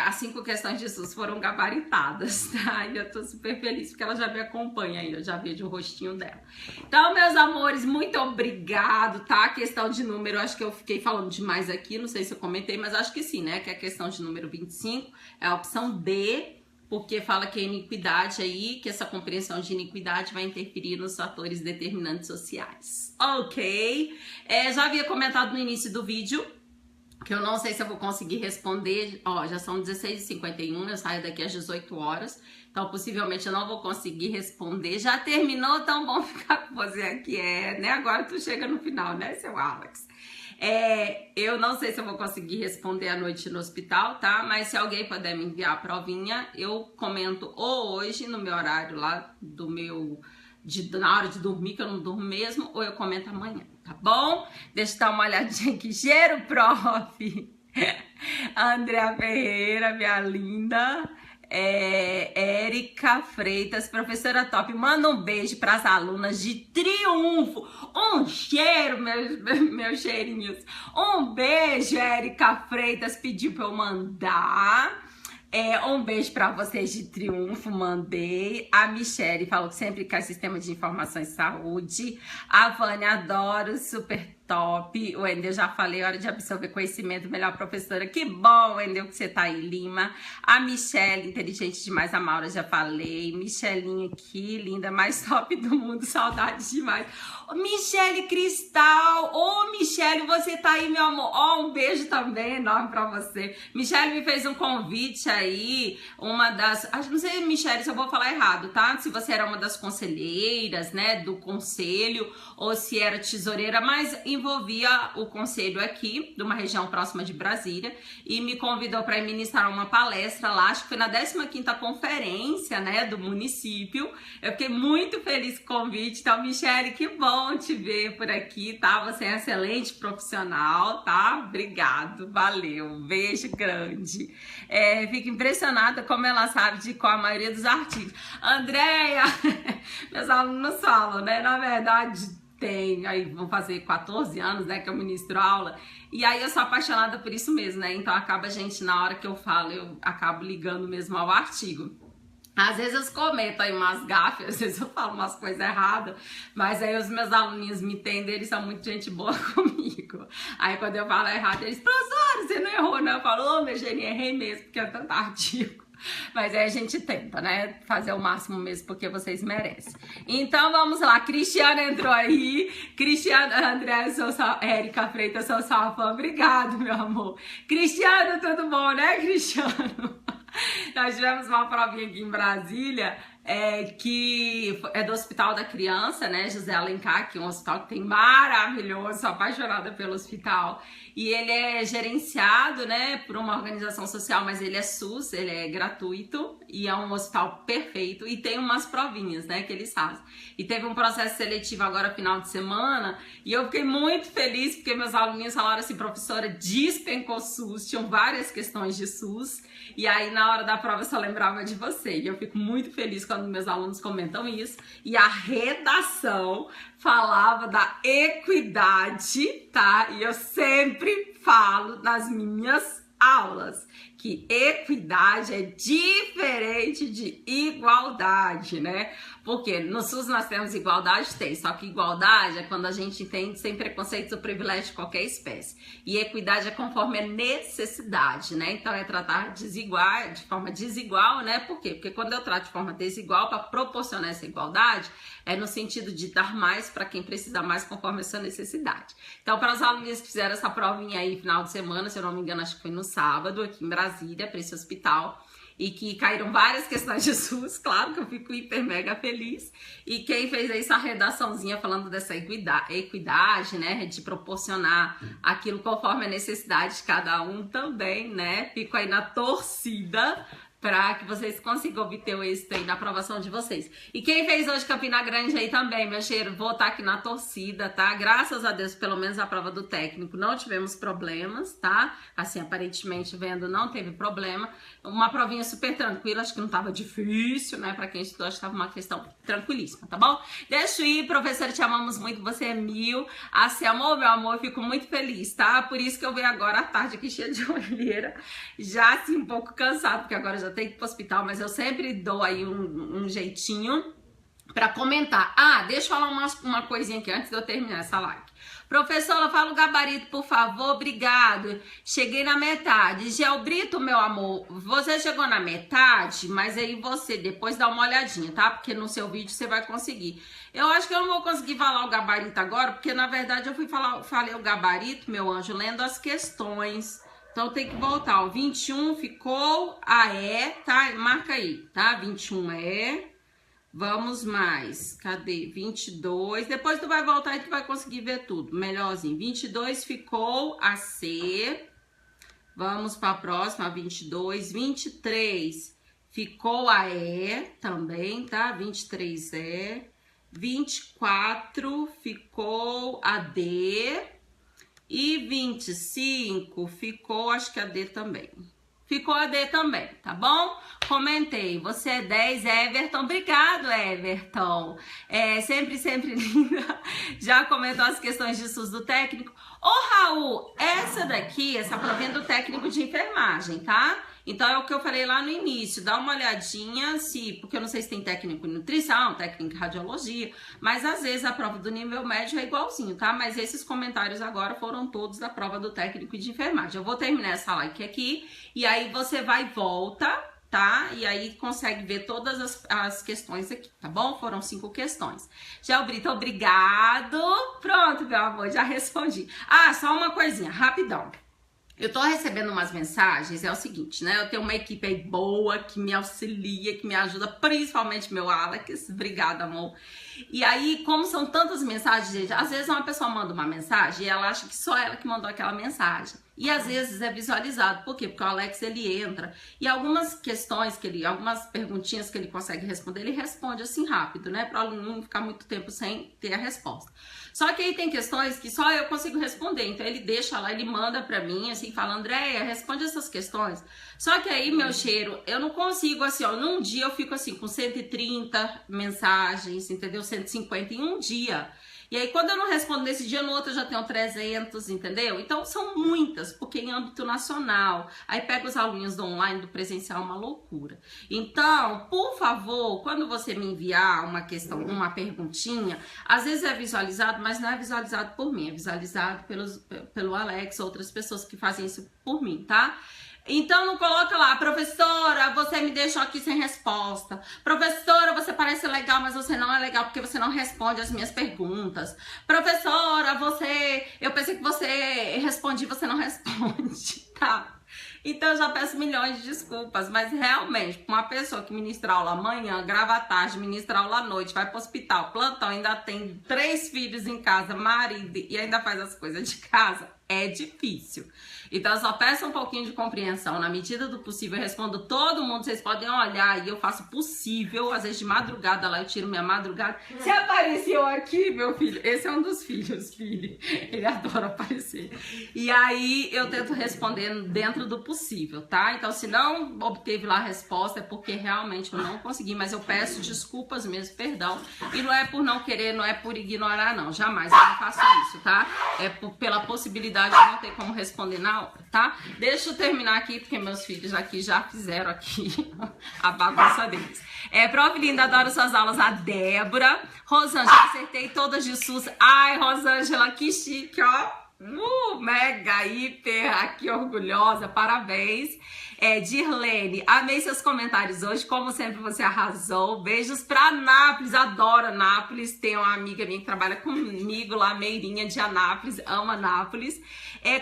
As 5 questões de SUS foram gabaritadas, tá? E eu tô super feliz porque ela já me acompanha aí, eu já vejo o rostinho dela. Então, meus amores, muito obrigado, tá? A questão de número, acho que eu fiquei falando demais aqui, não sei se eu comentei, mas acho que sim, né? Que a questão de número 25 é a opção D, porque fala que a iniquidade aí, que essa compreensão de iniquidade vai interferir nos fatores determinantes sociais. Ok? Já havia comentado no início do vídeo que eu não sei se eu vou conseguir responder. Ó, já são 16h51, eu saio daqui às 18 horas, então possivelmente eu não vou conseguir responder. Já terminou? Tão bom ficar com você aqui, né? Agora tu chega no final, né, seu Alex? Eu não sei se eu vou conseguir responder à noite no hospital, tá? Mas se alguém puder me enviar a provinha, eu comento ou hoje no meu horário lá do meu... na hora de dormir, que eu não durmo mesmo, ou eu comento amanhã, tá bom? Deixa eu dar uma olhadinha aqui. Cheiro, prof! Andréa Ferreira, minha linda. Érica Freitas, professora top, manda um beijo para as alunas de Triunfo. Um cheiro, meus cheirinhos. Um beijo, Érica Freitas pediu para eu mandar. Um beijo para vocês de Triunfo, mandei. A Michele falou que sempre quer sistema de informação e saúde. A Vânia, adoro, super top. O Wendel, já falei, hora de absorver conhecimento, melhor professora. Que bom, Wendel, que você tá aí, Lima. A Michele, inteligente demais. A Maura, já falei. Michelinha aqui, linda, mais top do mundo, saudades demais. Michele Cristal, Michele, você tá aí, meu amor. Um beijo também enorme pra você. Michele me fez um convite aí, uma das... não sei, Michele, se eu vou falar errado, tá? Se você era uma das conselheiras, né, do conselho, ou se era tesoureira, mas envolvia o conselho aqui, de uma região próxima de Brasília, e me convidou para ministrar uma palestra lá, acho que foi na 15ª conferência, né, do município. Eu fiquei muito feliz com o convite. Então, Michele, que bom te ver por aqui, tá? Você é um excelente profissional, tá? Obrigado, valeu, um beijo grande. Fico impressionada como ela sabe com a maioria dos artigos. Andréia, meus alunos falam, né, na verdade... aí vão fazer 14 anos, né, que eu ministro aula, e aí eu sou apaixonada por isso mesmo, né, então acaba a gente, na hora que eu falo, eu acabo ligando mesmo ao artigo. Às vezes eu comento aí umas gafes, às vezes eu falo umas coisas erradas, mas aí os meus aluninhos me entendem, eles são muito gente boa comigo. Aí quando eu falo errado, eles, professor, você não errou, né? Eu falo, meu gênio, errei mesmo, porque é tanto artigo. Mas aí a gente tenta, né, fazer o máximo mesmo, porque vocês merecem. Então vamos lá, Cristiana entrou aí. Cristiana, André, Érica Freitas, sou sua fã. Obrigado, meu amor. Cristiano, tudo bom, né, Cristiano? Nós tivemos uma provinha aqui em Brasília, que é do Hospital da Criança, né, José Alencar, que é um hospital que tem maravilhoso, sou apaixonada pelo hospital. E ele é gerenciado, né, por uma organização social, mas ele é SUS, ele é gratuito e é um hospital perfeito e tem umas provinhas, né, que eles fazem. E teve um processo seletivo agora final de semana e eu fiquei muito feliz porque meus aluninhos falaram assim, professora, despencou SUS, tinham várias questões de SUS e aí na hora da prova eu só lembrava de você. E eu fico muito feliz quando meus alunos comentam isso. E a redação falava da equidade, tá? E eu sempre falo nas minhas aulas que equidade é diferente de igualdade, né? Porque no SUS nós temos igualdade, tem, só que igualdade é quando a gente entende sem preconceitos ou privilégio de qualquer espécie. E equidade é conforme a necessidade, né? Então é tratar desigual, de forma desigual, né? Por quê? Porque quando eu trato de forma desigual para proporcionar essa igualdade, é no sentido de dar mais para quem precisa mais conforme a sua necessidade. Então, para os alunos que fizeram essa provinha aí final de semana, se eu não me engano, acho que foi no sábado, aqui em Brasília, para esse hospital, e que caíram várias questões de SUS, claro que eu fico hiper mega feliz. E quem fez aí essa redaçãozinha falando dessa equidade, né, de proporcionar aquilo conforme a necessidade de cada um também, né, fico aí na torcida para que vocês consigam obter o êxito aí na aprovação de vocês. E quem fez hoje Campina Grande aí também, meu cheiro, vou estar aqui na torcida, tá? Graças a Deus, pelo menos a prova do técnico, não tivemos problemas, tá? Assim, aparentemente vendo, não teve problema. Uma provinha super tranquila, acho que não tava difícil, né? Pra quem estudou, acho que tava uma questão tranquilíssima, tá bom? Deixa eu ir, professora, te amamos muito, você é 1000. Assim, amor, meu amor, eu fico muito feliz, tá? Por isso que eu venho agora à tarde aqui cheia de olheira, já assim, um pouco cansado, porque agora já tenho que ir pro hospital, mas eu sempre dou aí um jeitinho pra comentar. Ah, deixa eu falar uma coisinha aqui antes de eu terminar essa live. Professora, fala o gabarito, por favor, obrigado. Cheguei na metade. Gelbrito, meu amor, você chegou na metade, mas aí você depois dá uma olhadinha, tá? Porque no seu vídeo você vai conseguir. Eu acho que eu não vou conseguir falar o gabarito agora, porque na verdade eu falei o gabarito, meu anjo, lendo as questões. Então tem que voltar. O 21 ficou a E, tá? Marca aí, tá? 21 é. Vamos mais, cadê? 22, depois tu vai voltar e tu vai conseguir ver tudo, melhorzinho. 22 ficou a C, vamos para a próxima, 22. 23 ficou a E também, tá? 23 é. 24 ficou a D. E 25 ficou, acho que a D também. Ficou a D também, tá bom? Comentei, você é 10, Everton. Obrigado, Everton. Sempre linda. Já comentou as questões de SUS do técnico. Ô, Raul, essa daqui, essa provinha do técnico de enfermagem, tá? Então, é o que eu falei lá no início. Dá uma olhadinha, porque eu não sei se tem técnico em nutrição, técnico em radiologia, mas às vezes a prova do nível médio é igualzinho, tá? Mas esses comentários agora foram todos da prova do técnico de enfermagem. Eu vou terminar essa live aqui e aí você vai e volta, tá? E aí consegue ver todas as questões aqui, tá bom? Foram 5 questões. Gelbrito, obrigado. Pronto, meu amor, já respondi. Ah, só uma coisinha, rapidão. Eu tô recebendo umas mensagens, é o seguinte, né? Eu tenho uma equipe aí boa, que me auxilia, que me ajuda, principalmente meu Alex. Obrigada, amor. E aí, como são tantas mensagens, gente, às vezes uma pessoa manda uma mensagem e ela acha que só ela que mandou aquela mensagem. E às vezes é visualizado. Por quê? Porque o Alex, ele entra e algumas questões algumas perguntinhas que ele consegue responder, ele responde assim rápido, né? Para o aluno não ficar muito tempo sem ter a resposta. Só que aí tem questões que só eu consigo responder. Então ele deixa lá, ele manda pra mim, assim, fala, Andréia, responde essas questões. Só que aí, meu cheiro, eu não consigo, assim, ó, num dia eu fico assim, com 130 mensagens, entendeu? 150 em um dia. E aí, quando eu não respondo nesse dia, no outro eu já tenho 300, entendeu? Então, são muitas, porque em âmbito nacional. Aí, pega os alunos do online, do presencial, uma loucura. Então, por favor, quando você me enviar uma questão, uma perguntinha, às vezes é visualizado, mas não é visualizado por mim, é visualizado pelo Alex, outras pessoas que fazem isso por mim, tá? Então não coloca lá, professora, você me deixou aqui sem resposta. Professora, você parece legal, mas você não é legal porque você não responde as minhas perguntas. Professora, eu pensei que você respondia, você não responde, tá? Então eu já peço milhões de desculpas, mas realmente, uma pessoa que ministra aula amanhã, grava à tarde, ministra aula à noite, vai pro hospital, plantão, ainda tem 3 filhos em casa, marido e ainda faz as coisas de casa, é difícil. Então eu só peço um pouquinho de compreensão, na medida do possível eu respondo todo mundo, vocês podem olhar e eu faço o possível, às vezes de madrugada lá eu tiro minha madrugada. Você apareceu aqui, meu filho, esse é um dos filhos, filho, ele adora aparecer. E aí eu tento responder dentro do possível, tá? Então se não obteve lá a resposta é porque realmente eu não consegui, mas eu peço desculpas mesmo, perdão. E não é por não querer, não é por ignorar não, jamais eu não faço isso, tá? É pela possibilidade de não ter como responder na hora, tá? Deixa eu terminar aqui, porque meus filhos aqui já fizeram aqui a bagunça deles. Prof. Linda, adoro suas aulas. A Débora. Rosângela, acertei todas de SUS. Ai, Rosângela, que chique, ó. Mega, hiper, aqui orgulhosa, parabéns. Dirlene, amei seus comentários hoje, como sempre você arrasou. Beijos pra Anápolis, adoro Anápolis. Tem uma amiga minha que trabalha comigo lá, Meirinha de Anápolis, amo Anápolis.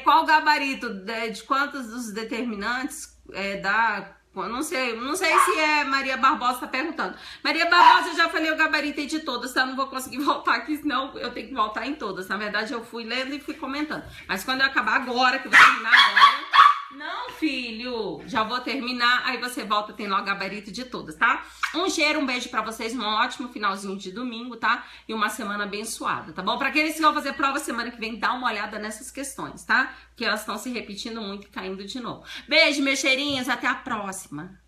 Qual o gabarito de quantos dos determinantes não sei se é Maria Barbosa tá perguntando. Maria Barbosa, eu já falei o gabarito aí de todas, tá? Eu não vou conseguir voltar aqui, senão eu tenho que voltar em todas. Na verdade, eu fui lendo e fui comentando. Mas quando eu acabar agora, que eu vou terminar agora, Não, filho. Já vou terminar, aí você volta tendo o gabarito de todas, tá? Um cheiro, um beijo pra vocês, um ótimo finalzinho de domingo, tá? E uma semana abençoada, tá bom? Pra aqueles que vão fazer prova semana que vem, dá uma olhada nessas questões, tá? Que elas estão se repetindo muito e caindo de novo. Beijo, meus cheirinhos, até a próxima.